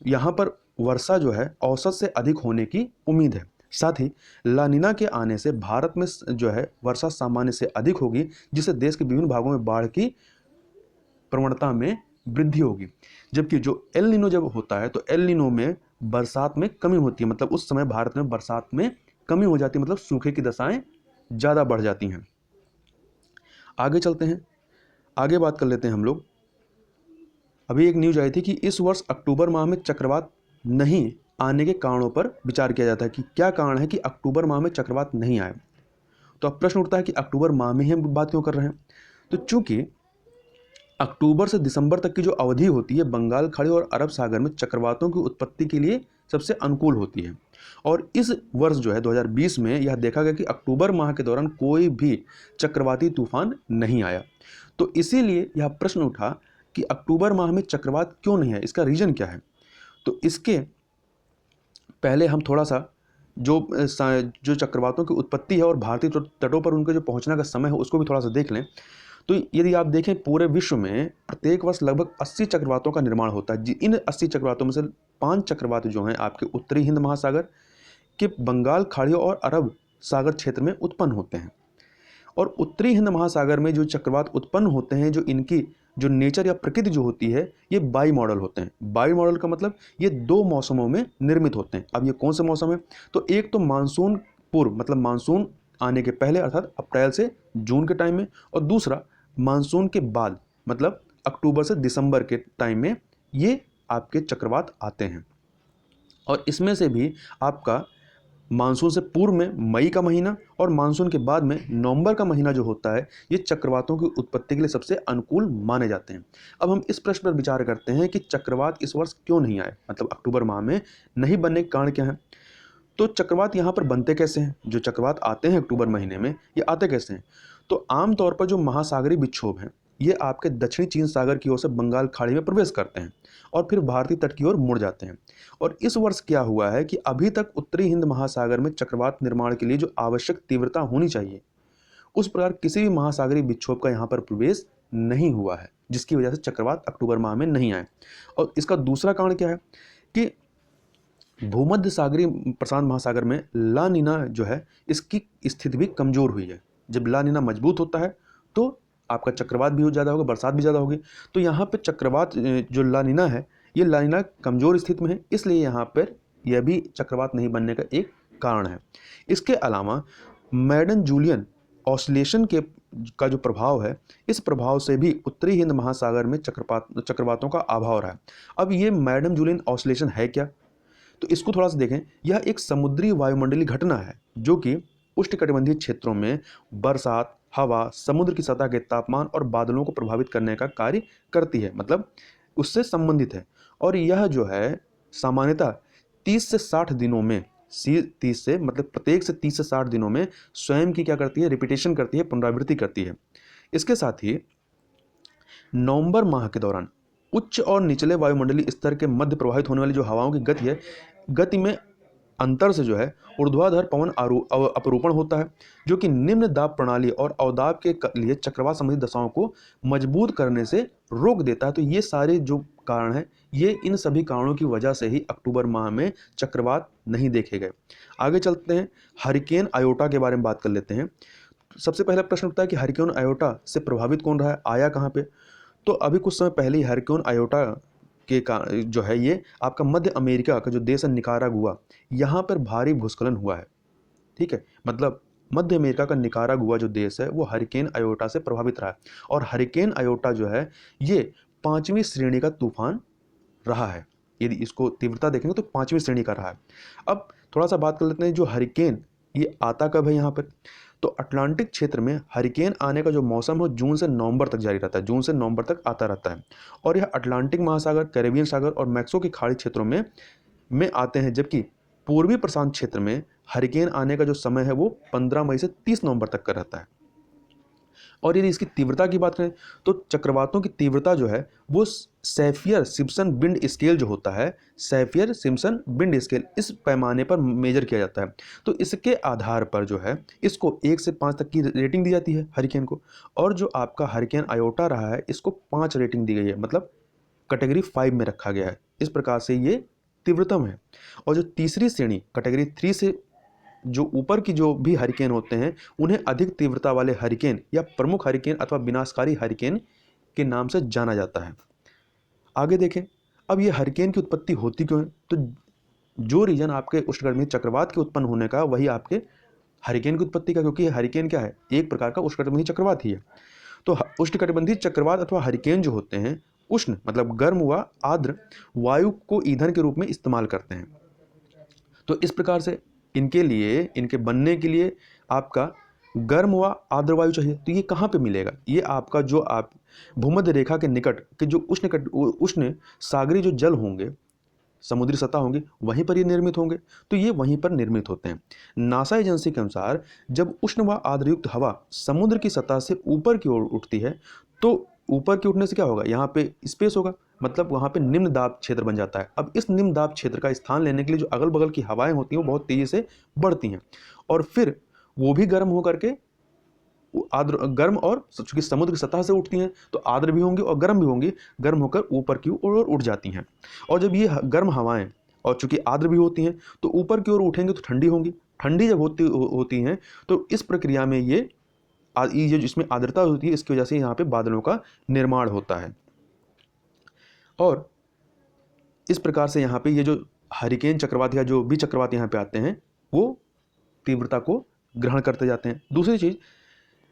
यहाँ पर वर्षा जो है औसत से अधिक होने की उम्मीद है। साथ ही ला नीना के आने से भारत में जो है वर्षा सामान्य से अधिक होगी, जिससे देश के विभिन्न भागों में बाढ़ की प्रवणता में वृद्धि होगी। जबकि जो एल नीनो जब होता है तो एल नीनो में बरसात में कमी होती है, मतलब उस समय भारत में बरसात में कमी हो जाती है, मतलब सूखे की दशाएं ज़्यादा बढ़ जाती हैं। आगे चलते हैं, आगे बात कर लेते हैं हम लोग। अभी एक न्यूज आई थी कि इस वर्ष अक्टूबर माह में चक्रवात नहीं आने के कारणों पर विचार किया जाता है कि क्या कारण है कि अक्टूबर माह में चक्रवात नहीं आए। तो अब प्रश्न उठता है कि अक्टूबर माह में ही हम बात क्यों कर रहे हैं। तो चूंकि अक्टूबर से दिसंबर तक की जो अवधि होती है बंगाल खाड़ी और अरब सागर में चक्रवातों की उत्पत्ति के लिए सबसे अनुकूल होती है। और इस वर्ष जो है 2020 में यह देखा गया कि अक्टूबर माह के दौरान कोई भी चक्रवाती तूफान नहीं आया। तो इसीलिए यह प्रश्न उठा कि अक्टूबर माह में चक्रवात क्यों नहीं है, इसका रीजन क्या है। तो इसके पहले हम थोड़ा सा जो चक्रवातों की उत्पत्ति है और भारतीय तटों पर उनके जो पहुंचने का समय है उसको भी थोड़ा सा देख लें। तो यदि आप देखें पूरे विश्व में प्रत्येक वर्ष लगभग 80 चक्रवातों का निर्माण होता है। इन 80 चक्रवातों में से 5 चक्रवात जो हैं आपके उत्तरी हिंद महासागर के बंगाल खाड़ी और अरब सागर क्षेत्र में उत्पन्न होते हैं। और उत्तरी हिंद महासागर में जो चक्रवात उत्पन्न होते हैं, जो इनकी जो नेचर या प्रकृति जो होती है, ये बाई मॉडल होते हैं। बाई मॉडल का मतलब ये 2 मौसमों में निर्मित होते हैं। अब ये कौन से मौसम है, तो एक तो मानसून पूर्व, मतलब मानसून आने के पहले अर्थात अप्रैल से जून के टाइम में, और दूसरा मानसून के बाद मतलब अक्टूबर से दिसंबर के टाइम में ये आपके चक्रवात आते हैं। और इसमें से भी आपका मानसून से पूर्व में मई का महीना और मानसून के बाद में नवंबर का महीना जो होता है, ये चक्रवातों की उत्पत्ति के लिए सबसे अनुकूल माने जाते हैं। अब हम इस प्रश्न पर विचार करते हैं कि चक्रवात इस वर्ष क्यों नहीं आए, मतलब अक्टूबर माह में नहीं बनने के कारण क्या है। तो चक्रवात यहाँ पर बनते कैसे हैं, जो चक्रवात आते हैं अक्टूबर महीने में ये आते कैसे हैं। तो आमतौर पर जो महासागरीय विक्षोभ हैं ये आपके दक्षिणी चीन सागर की ओर से बंगाल खाड़ी में प्रवेश करते हैं और फिर भारतीय तट की ओर मुड़ जाते हैं। और इस वर्ष क्या हुआ है कि अभी तक उत्तरी हिंद महासागर में चक्रवात निर्माण के लिए जो आवश्यक तीव्रता होनी चाहिए उस प्रकार किसी भी महासागरीय विक्षोभ का यहाँ पर प्रवेश नहीं हुआ है, जिसकी वजह से चक्रवात अक्टूबर माह में नहीं आए। और इसका दूसरा कारण क्या है कि भूमध्य सागरीय प्रशांत महासागर में ला नीना जो है इसकी स्थिति भी कमजोर हुई है। जब ला नीना मजबूत होता है तो आपका चक्रवात भी ज़्यादा होगा, बरसात भी ज़्यादा होगी। तो यहाँ पे चक्रवात जो ला नीना है ये ला नीना कमज़ोर स्थिति में है, इसलिए यहाँ पर यह भी चक्रवात नहीं बनने का एक कारण है। इसके अलावा मैडन जूलियन ऑसिलेशन का जो प्रभाव है, इस प्रभाव से भी उत्तरी हिंद महासागर में चक्रवातों का अभाव रहा है। अब ये मैडन जूलियन ऑसिलेशन है क्या, तो इसको थोड़ा सा देखें। यह एक समुद्री वायुमंडलीय घटना है जो कि उष्णकटिबंधीय क्षेत्रों में बरसात, हवा, समुद्र की सतह के तापमान और बादलों को प्रभावित करने का कार्य करती है, मतलब उससे संबंधित है। और यह जो है सामान्यतः 30 से 60 दिनों में 30 से मतलब प्रत्येक से 30 से 60 दिनों में स्वयं की क्या करती है, रिपीटेशन करती है, पुनरावृत्ति करती है। इसके साथ ही नवंबर माह के दौरान उच्च और निचले वायुमंडलीय स्तर के मध्य प्रवाहित होने वाली जो हवाओं की गति है, गति में अंतर से जो है ऊर्ध्वाधर पवन अपरूपण होता है, जो कि निम्न दाब प्रणाली और अवदाब के लिए चक्रवात संबंधी दशाओं को मजबूत करने से रोक देता है। तो ये सारे जो कारण हैं, ये इन सभी कारणों की वजह से ही अक्टूबर माह में चक्रवात नहीं देखे गए। आगे चलते हैं, हरिकेन आयोटा के बारे में बात कर लेते हैं। सबसे पहला प्रश्न उठता है कि हरिकेन आयोटा से प्रभावित कौन रहा है, आया कहाँ पे? तो अभी कुछ समय पहले ही हरिकेन आयोटा के का जो है ये आपका मध्य अमेरिका का जो देश है निकारागुआ, यहाँ पर भारी भूस्खलन हुआ है। ठीक है, मतलब मध्य अमेरिका का निकारागुआ जो देश है वो हरिकेन आयोटा से प्रभावित रहा है, और हरिकेन आयोटा जो है ये 5वीं श्रेणी का तूफान रहा है। यदि इसको तीव्रता देखेंगे तो 5वीं श्रेणी का रहा है। अब थोड़ा सा बात कर लेते हैं, जो हरिकेन ये आता कब है यहाँ पर? तो अटलांटिक क्षेत्र में हरिकेन आने का जो मौसम है जून से नवंबर तक जारी रहता है, जून से नवंबर तक आता रहता है, और यह अटलांटिक महासागर, कैरेबियन सागर और मैक्सिको की खाड़ी क्षेत्रों में आते हैं, जबकि पूर्वी प्रशांत क्षेत्र में हरिकेन आने का जो समय है वो 15 मई से 30 नवंबर तक का रहता है। और यदि इसकी तीव्रता की बात करें तो चक्रवातों की तीव्रता जो है वो सैफियर सिम्पसन विंड स्केल जो होता है, सैफियर सिम्पसन विंड स्केल, इस पैमाने पर मेजर किया जाता है। तो इसके आधार पर जो है इसको 1 से 5 तक की रेटिंग दी जाती है हरिकेन को, और जो आपका हरिकेन आयोटा रहा है इसको 5 रेटिंग दी गई है, मतलब कैटेगरी 5 में रखा गया है। इस प्रकार से ये तीव्रतम है। और जो तीसरी श्रेणी कैटेगरी 3 से जो ऊपर की जो भी हरिकेन होते हैं उन्हें अधिक तीव्रता वाले हरिकेन या प्रमुख हरिकेन अथवा विनाशकारी हरिकेन के नाम से जाना जाता है। आगे देखें, अब ये हरिकेन की उत्पत्ति होती क्यों है? तो जो रीजन आपके उष्णकटिबंधीय चक्रवात के उत्पन्न होने का वही आपके हरिकेन की उत्पत्ति का, क्योंकि हरिकेन क्या है, एक प्रकार का उष्णकटिबंधीय चक्रवात ही है। तो उष्णकटिबंधीय चक्रवात अथवा हरिकेन जो होते हैं उष्ण मतलब गर्म व आर्द्र वायु को ईंधन के रूप में इस्तेमाल करते हैं। तो इस प्रकार से इनके बनने के लिए आपका गर्म व आर्द्र वायु चाहिए। तो ये कहाँ पे मिलेगा? ये आपका जो आप भूमध्य रेखा के निकट के जो उष्ण सागरीय जो जल होंगे, समुद्री सतह होंगी, वहीं पर ये निर्मित होंगे। तो ये वहीं पर निर्मित होते हैं। नासा एजेंसी के अनुसार जब उष्ण व आर्द्रयुक्त हवा समुद्र की सतह से ऊपर की ओर उठती है तो ऊपर के उठने से क्या होगा, यहाँ पे स्पेस होगा, मतलब वहाँ पे निम्न दाब क्षेत्र बन जाता है। अब इस निम्न दाब क्षेत्र का स्थान लेने के लिए जो अगल बगल की हवाएं होती हैं वो बहुत तेजी से बढ़ती हैं, और फिर वो भी गर्म होकर के आर्द्र गर्म, और चूंकि समुद्र की सतह से उठती हैं तो आर्द्र भी होंगी और गर्म भी होंगी, गर्म होकर ऊपर की ओर उठ जाती हैं। और जब ये गर्म हवाएं और चूंकि आर्द्र भी होती हैं तो ऊपर की ओर उठेंगे तो ठंडी होंगी, ठंडी जब होती हैं तो इस प्रक्रिया में ये जिसमें आर्द्रता होती है इसकी वजह से यहाँ पे बादलों का निर्माण होता है। और इस प्रकार से यहाँ पे ये जो हरिकेन चक्रवात या जो भी चक्रवात यहाँ पे आते हैं वो तीव्रता को ग्रहण करते जाते हैं। दूसरी चीज़,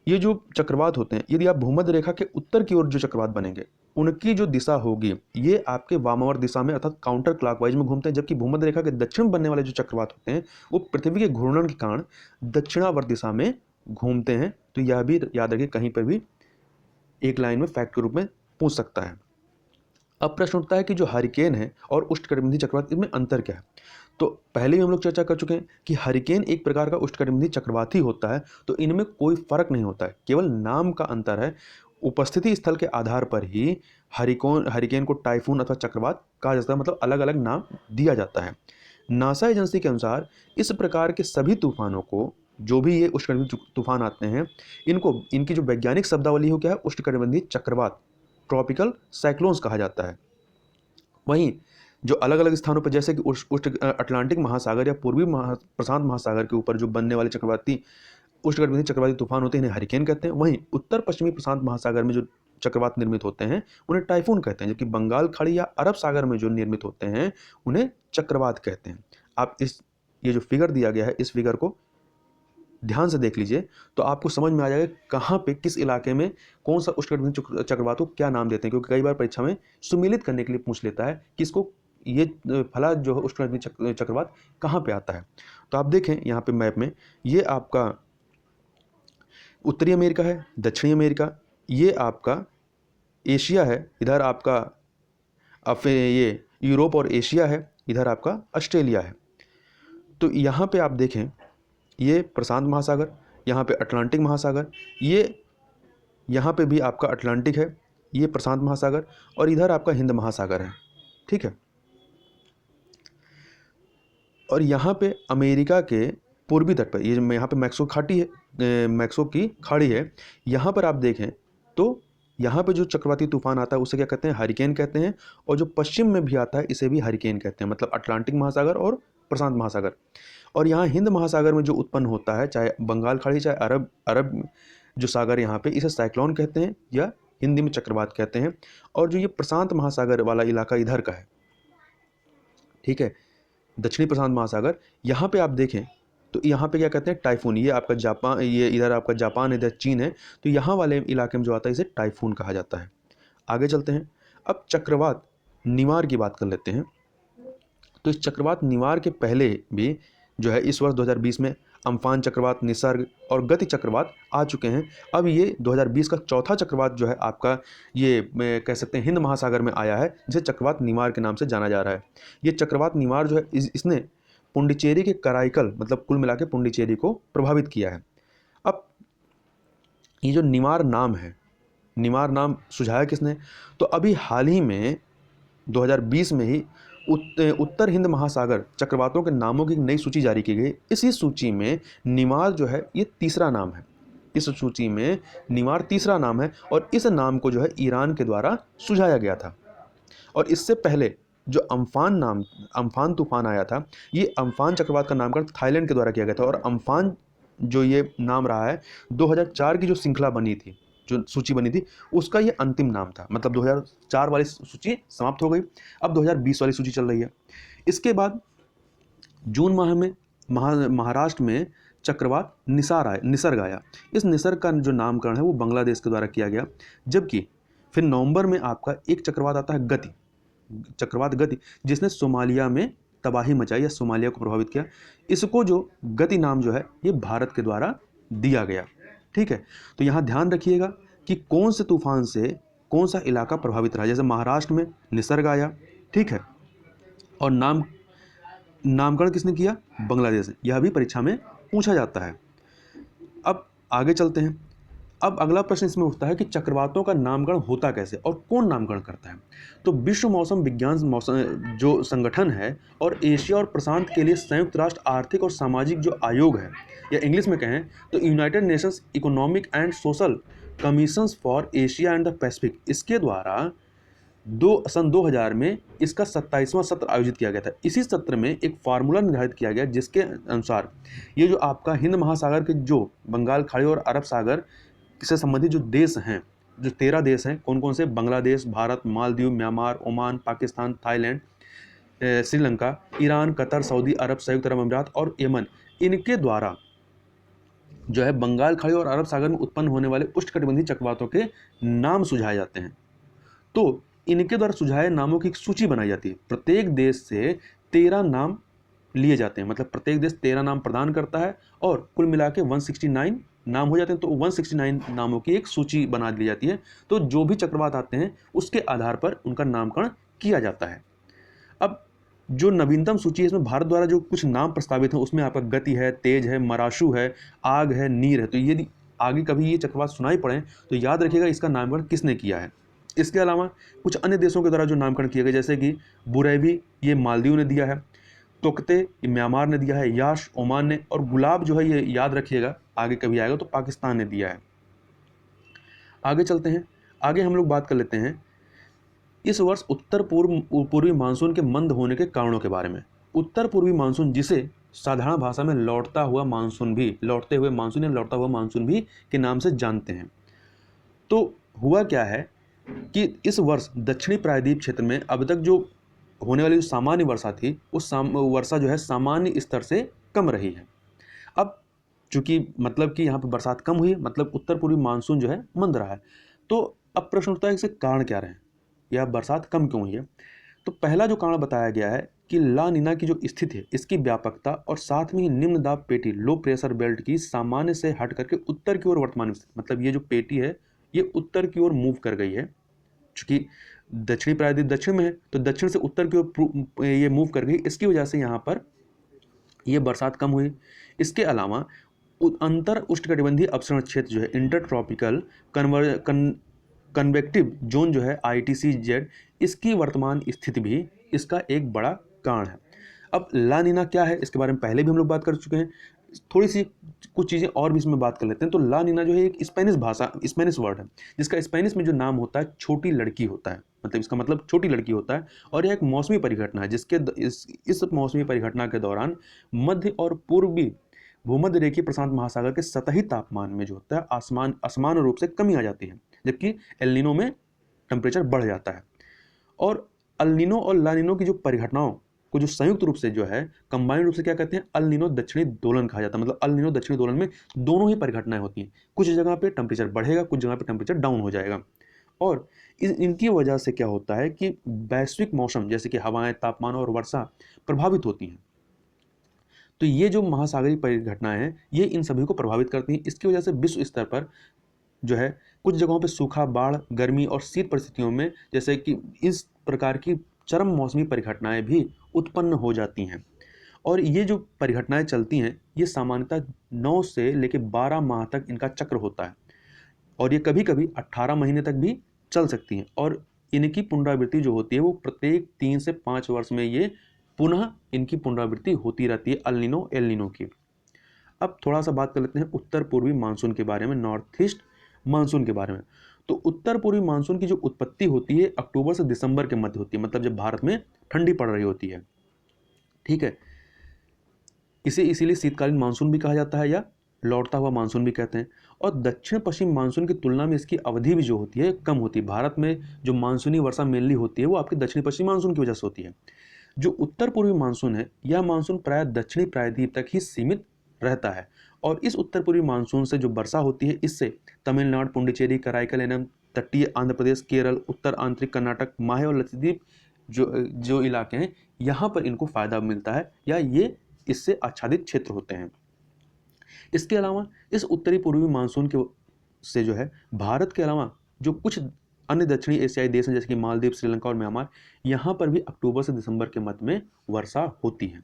ये जो चक्रवात होते हैं यदि आप भूमध्य रेखा के उत्तर की ओर जो चक्रवात बनेंगे उनकी जो दिशा होगी ये आपके वामावर्त दिशा में अर्थात काउंटर क्लॉकवाइज में घूमते हैं, जबकि भूमध्य रेखा के दक्षिण बनने वाले जो चक्रवात होते हैं वो पृथ्वी के घूर्णन के कारण दक्षिणावर्त दिशा में घूमते हैं। तो यह भी याद रखिए, कहीं पर भी एक लाइन में फैक्ट के रूप में पूछ सकता है। अब प्रश्न उठता है कि जो हरिकेन है और उष्णकटिबंधीय चक्रवात इनमें अंतर क्या है? तो पहले भी हम लोग चर्चा कर चुके हैं कि हरिकेन एक प्रकार का उष्णकटिबंधीय चक्रवात ही होता है, तो इनमें कोई फर्क नहीं होता है, केवल नाम का अंतर है। उपस्थिति स्थल के आधार पर ही हरिकेन को टाइफून अथवा चक्रवात कहा जाता है, मतलब अलग अलग नाम दिया जाता है। नासा एजेंसी के अनुसार इस प्रकार के सभी तूफानों को, जो भी ये उष्णकटिबंधीय तूफान आते हैं, इनकी जो वैज्ञानिक शब्दावली हो क्या है, उष्णकटिबंधीय चक्रवात, ट्रॉपिकल साइक्लोन्स कहा जाता है। वहीं जो अलग अलग स्थानों पर जैसे कि अटलांटिक महासागर या पूर्वी प्रशांत महासागर के ऊपर जो बनने वाले उष्णकटिबंधीय चक्रवाती तूफान होते हैं इन्हें हरिकेन कहते हैं। वहीं उत्तर पश्चिमी प्रशांत महासागर में जो चक्रवात निर्मित होते हैं उन्हें टाइफून कहते हैं, जबकि बंगाल खाड़ी या अरब सागर में जो निर्मित होते हैं उन्हें चक्रवात कहते हैं। आप ये जो फिगर दिया गया है इस फिगर को ध्यान से देख लीजिए तो आपको समझ में आ जाएगा कहाँ पे किस इलाके में कौन सा उष्णकटिबंधीय चक्रवात को क्या नाम देते हैं, क्योंकि कई बार परीक्षा में सुमेलित करने के लिए पूछ लेता है कि इसको ये फला जो है उष्णकटिबंधीय चक्रवात कहाँ पे आता है। तो आप देखें यहाँ पे मैप में, ये आपका उत्तरी अमेरिका है, दक्षिणी अमेरिका, ये आपका एशिया है, इधर आपका ये यूरोप और एशिया है, इधर आपका ऑस्ट्रेलिया है। तो यहाँ पे आप देखें ये प्रशांत महासागर, यहाँ पे अटलांटिक महासागर, ये यहाँ पे भी आपका अटलांटिक है, ये प्रशांत महासागर, और इधर आपका हिंद महासागर है। ठीक है। और यहाँ पे अमेरिका के पूर्वी तट पर, ये जो यहाँ पे मैक्सिको घाटी है, मैक्सिको की खाड़ी है, यहाँ पर आप देखें तो यहाँ पे जो चक्रवाती तूफान आता है उसे क्या कहते हैं, हरिकेन कहते हैं। और जो पश्चिम में भी आता है इसे भी हरिकेन कहते हैं, मतलब अटलांटिक महासागर और प्रशांत महासागर। और यहाँ हिंद महासागर में जो उत्पन्न होता है, चाहे बंगाल खाड़ी चाहे अरब अरब जो सागर यहाँ पे, इसे साइक्लोन कहते हैं या हिंदी में चक्रवात कहते हैं। और जो ये प्रशांत महासागर वाला इलाका इधर का है, ठीक है, दक्षिणी प्रशांत महासागर, यहाँ पे आप देखें तो यहाँ पे क्या कहते हैं, टाइफून। ये आपका जापान, ये इधर आपका जापान, इधर चीन है, तो यहाँ वाले इलाके में जो आता है इसे टाइफून कहा जाता है। आगे चलते हैं, अब चक्रवात निवार की बात कर लेते हैं। तो इस चक्रवात निवार के पहले भी जो है इस वर्ष 2020 में अम्फान चक्रवात, निसर्ग और गति चक्रवात आ चुके हैं। अब ये 2020 का चौथा चक्रवात जो है आपका, ये कह सकते हैं हिंद महासागर में आया है, जिसे चक्रवात निवार के नाम से जाना जा रहा है। ये चक्रवात निवार जो है इसने पुंडुचेरी के कराईकल, मतलब कुल मिला के पुंडुचेरी को प्रभावित किया है। अब ये जो निवार नाम है, निवार नाम सुझाया किसने, तो अभी हाल ही में 2020 में ही उत्तर हिंद महासागर चक्रवातों के नामों की नई सूची जारी की गई। इसी सूची में निवार जो है ये तीसरा नाम है, इस सूची में निवार तीसरा नाम है। और इस नाम को जो है ईरान के द्वारा सुझाया गया था। और इससे पहले जो अम्फान तूफान आया था, ये अम्फान चक्रवात का नामकरण थाईलैंड के द्वारा किया गया था। और अम्फान जो ये नाम रहा है, 2004 की जो श्रृंखला बनी थी, जो सूची बनी थी, उसका ये अंतिम नाम था। मतलब 2004 वाली सूची समाप्त हो गई, अब 2020 वाली सूची चल रही है। इसके बाद जून माह में महाराष्ट्र में चक्रवात निसर्ग आया। इस निसर्ग का जो नामकरण है वो बांग्लादेश के द्वारा किया गया। जबकि फिर नवंबर में आपका एक चक्रवात आता है चक्रवात गति, जिसने सोमालिया में तबाही मचाई या सोमालिया को प्रभावित किया। इसको जो गति नाम जो है ये भारत के द्वारा दिया गया, ठीक है। तो यहाँ ध्यान रखिएगा कि कौन से तूफान से कौन सा इलाका प्रभावित रहा। जैसे महाराष्ट्र में निसर्ग आया, ठीक है, और नामकरण किसने किया, बांग्लादेश ने। यह भी परीक्षा में पूछा जाता है। अब आगे चलते हैं। अब अगला प्रश्न इसमें उठता है कि चक्रवातों का नामकरण होता कैसे और कौन नामकरण करता है। तो विश्व मौसम विज्ञान जो संगठन है और एशिया और प्रशांत के लिए संयुक्त राष्ट्र आर्थिक और सामाजिक जो आयोग है, या इंग्लिश में कहें तो United Nations economic and social commissions for Asia and the Pacific, इसके द्वारा सन 2000 में इसका 27वां सत्र आयोजित किया गया था। इसी सत्र में एक फार्मूला निर्धारित किया गया जिसके अनुसार ये जो आपका हिंद महासागर के जो बंगाल खाड़ी और अरब सागर से संबंधित जो देश हैं, जो 13 देश हैं, कौन कौन से, Bangladesh, Bharat, Maldives, Myanmar, Oman, Pakistan, Thailand, Sri Lanka, Iran, Qatar, Saudi Arab, संयुक्त अरब अमीरात और यमन, इनके द्वारा जो है बंगाल खाड़ी और अरब सागर में उत्पन्न होने वाले उष्णकटिबंधीय चक्रवातों के नाम सुझाए जाते हैं। तो इनके द्वारा सुझाए नामों की एक सूची बनाई जाती है। प्रत्येक देश से 13 नाम लिए जाते हैं, मतलब प्रत्येक देश 13 नाम प्रदान करता है और कुल मिला के 169 नाम हो जाते हैं। तो 169 नामों की एक सूची बना दी जाती है। तो जो भी चक्रवात आते हैं उसके आधार पर उनका नामकरण किया जाता है। अब जो नवीनतम सूची है इसमें भारत द्वारा जो कुछ नाम प्रस्तावित हैं उसमें आपका गति है, तेज है, मराशु है, आग है, नीर है। तो यदि आगे कभी ये चक्रवात सुनाई पड़े तो याद रखिएगा इसका नामकरण किसने किया है। इसके अलावा कुछ अन्य देशों के द्वारा जो नामकरण किए गए, जैसे कि बुरेवी ये मालदीव ने दिया है, तोकते ये म्यांमार ने दिया है, याश ओमान ने, और गुलाब जो है ये याद रखिएगा आगे कभी आएगा तो पाकिस्तान ने दिया है। आगे चलते हैं, आगे हम लोग बात कर लेते हैं इस वर्ष उत्तर पूर्वी मानसून के मंद होने के कारणों के बारे में। उत्तर पूर्वी मानसून, जिसे साधारण भाषा में लौटते हुए मानसून या लौटता हुआ मानसून भी के नाम से जानते हैं। तो हुआ क्या है कि इस वर्ष दक्षिणी प्रायद्वीप क्षेत्र में अब तक जो होने वाली जो सामान्य वर्षा थी, उस वर्षा जो है सामान्य स्तर से कम रही है। अब चूंकि मतलब कि यहाँ पर बरसात कम हुई, मतलब उत्तर पूर्वी मानसून जो है मंद रहा है। तो अब प्रश्न उठता है इसके कारण क्या रहे, या बरसात कम क्यों हुई है। तो पहला जो कारण बताया गया है कि ला नीना की जो स्थिति है इसकी व्यापकता और साथ में ही निम्न दाब पेटी लो प्रेशर बेल्ट की सामान्य से हट करके उत्तर की ओर वर्तमान, मतलब ये जो पेटी है ये उत्तर की ओर मूव कर गई है। चूंकि दक्षिणी प्रायद्वीप दक्षिण में है तो दक्षिण से उत्तर की ओर ये मूव कर गई, इसकी वजह से यहाँ पर ये बरसात कम हुई। इसके अलावा अंतर उष्णकटिबंधीय अपसरण क्षेत्र जो है इंटर ट्रॉपिकल कन्वेक्टिव जोन जो है ITCZ, इसकी वर्तमान स्थिति भी इसका एक बड़ा कारण है। अब ला नीना क्या है इसके बारे में पहले भी हम लोग बात कर चुके हैं, थोड़ी सी कुछ चीज़ें और भी इसमें बात कर लेते हैं। तो ला नीना जो है एक स्पेनिश वर्ड है, जिसका स्पेनिश में जो नाम होता है छोटी लड़की होता है, मतलब इसका मतलब छोटी लड़की होता है। और यह एक मौसमी परिघटना है जिसके इस मौसमी परिघटना के दौरान मध्य और पूर्वी भूमध्य रेखीय प्रशांत महासागर के सतही तापमान में जो होता है असमान रूप से कमी आ जाती है, जबकि एल नीनो में टेम्परेचर बढ़ जाता है। और अल नीनो और ला नीनो की जो परिघटनाओं को जो संयुक्त रूप से जो है कंबाइंड रूप से क्या कहते हैं, अल नीनो दक्षिणी दोलन कहा जाता है। मतलब अल नीनो दक्षिणी दोलन में दोनों ही परिघटनाएं होती हैं, कुछ जगह पे टेम्परेचर बढ़ेगा, कुछ जगह पे टेम्परेचर डाउन हो जाएगा। और इनकी वजह से क्या होता है कि वैश्विक मौसम जैसे कि हवाएं, तापमान और वर्षा प्रभावित होती हैं। तो ये जो महासागरीय परिघटनाएं हैं ये इन सभी को प्रभावित करती हैं। इसकी वजह से विश्व स्तर पर जो है कुछ जगहों पे सूखा, बाढ़, गर्मी और शीत परिस्थितियों में जैसे कि इस प्रकार की चरम मौसमी परिघटनाएं भी उत्पन्न हो जाती हैं। और ये जो परिघटनाएं चलती हैं ये सामान्यतः 9 से लेकर 12 माह तक इनका चक्र होता है, और ये कभी कभी 18 महीने तक भी चल सकती हैं। और इनकी पुनरावृत्ति जो होती है वो प्रत्येक 3 से 5 वर्ष में ये पुनः इनकी पुनरावृत्ति होती रहती है, अल नीनो एल नीनो की। अब थोड़ा सा बात कर लेते हैं उत्तर पूर्वी मानसून के बारे में, नॉर्थ ईस्ट मानसून के बारे में। तो उत्तर पूर्वी मानसून की जो उत्पत्ति होती है अक्टूबर से दिसंबर के मध्य होती है, मतलब जब भारत में ठंडी पड़ रही होती है, ठीक है। इसे इसीलिए शीतकालीन मानसून भी कहा जाता है या लौटता हुआ मानसून भी कहते हैं। और दक्षिण पश्चिम मानसून की तुलना में इसकी अवधि भी जो होती है कम होती है। भारत में जो मानसूनी वर्षा मेनली होती है वो आपकी दक्षिण पश्चिम मानसून की वजह से होती है। जो उत्तर पूर्वी मानसून है यह मानसून प्राय दक्षिणी प्रायद्वीप तक ही सीमित रहता है। और इस उत्तर पूर्वी मानसून से जो वर्षा होती है इससे तमिलनाडु, पुडुचेरी, कराईकल एनम, तटीय आंध्र प्रदेश, केरल, उत्तर आंतरिक कर्नाटक, माहे और लक्षद्वीप जो इलाके हैं यहाँ पर इनको फायदा मिलता है या ये इससे आच्छादित क्षेत्र होते हैं। इसके अलावा इस उत्तरी पूर्वी मानसून के से जो है भारत के अलावा जो कुछ अन्य दक्षिणी एशियाई देश हैं जैसे कि मालदीव, श्रीलंका और म्यांमार, यहाँ पर भी अक्टूबर से दिसंबर के मध्य में वर्षा होती है।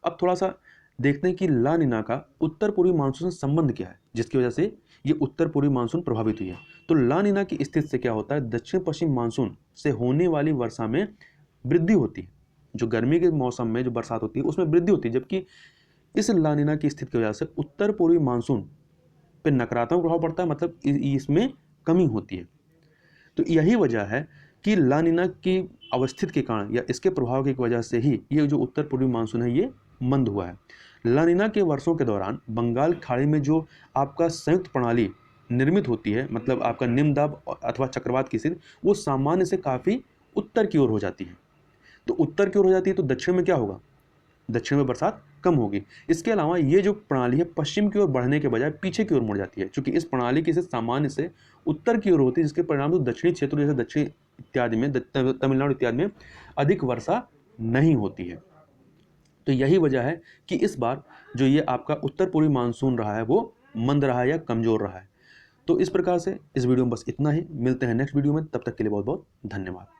अब थोड़ा सा देखते हैं कि ला नीना का उत्तर पूर्वी मानसून से संबंध क्या है जिसकी वजह से ये उत्तर पूर्वी मानसून प्रभावित हुई है। तो ला नीना की स्थिति से क्या होता है, दक्षिण पश्चिम मानसून से होने वाली वर्षा में वृद्धि होती है। जो गर्मी के मौसम में जो बरसात होती है उसमें वृद्धि होती है, जबकि इस ला नीना की स्थिति की वजह से उत्तर पूर्वी मानसून पर नकारात्मक प्रभाव पड़ता है, मतलब इसमें कमी होती है। तो यही वजह है कि ला नीना की अवस्थित के कारण या इसके प्रभाव की वजह से ही ये जो उत्तर पूर्वी मानसून है ये मंद हुआ है। ला नीना के वर्षों के दौरान बंगाल खाड़ी में जो आपका संयुक्त प्रणाली निर्मित होती है, मतलब आपका निम्न दाब अथवा चक्रवात की स्थिति, वो सामान्य से काफ़ी उत्तर की ओर हो जाती है। तो उत्तर की ओर हो जाती है तो दक्षिण में क्या होगा, दक्षिण में बरसात कम होगी। इसके अलावा ये जो प्रणाली है पश्चिम की ओर बढ़ने के बजाय पीछे की ओर मुड़ जाती है, क्योंकि इस प्रणाली की स्थिति सामान्य से उत्तर की ओर होती है, जिसके परिणाम तो दक्षिणी क्षेत्रों जैसे दक्षिण इत्यादि में, तमिलनाडु इत्यादि में अधिक वर्षा नहीं होती है। तो यही वजह है कि इस बार जो ये आपका उत्तर पूर्वी मानसून रहा है वो मंद रहा है या कमज़ोर रहा है। तो इस प्रकार से इस वीडियो में बस इतना ही, मिलते हैं नेक्स्ट वीडियो में, तब तक के लिए बहुत बहुत धन्यवाद।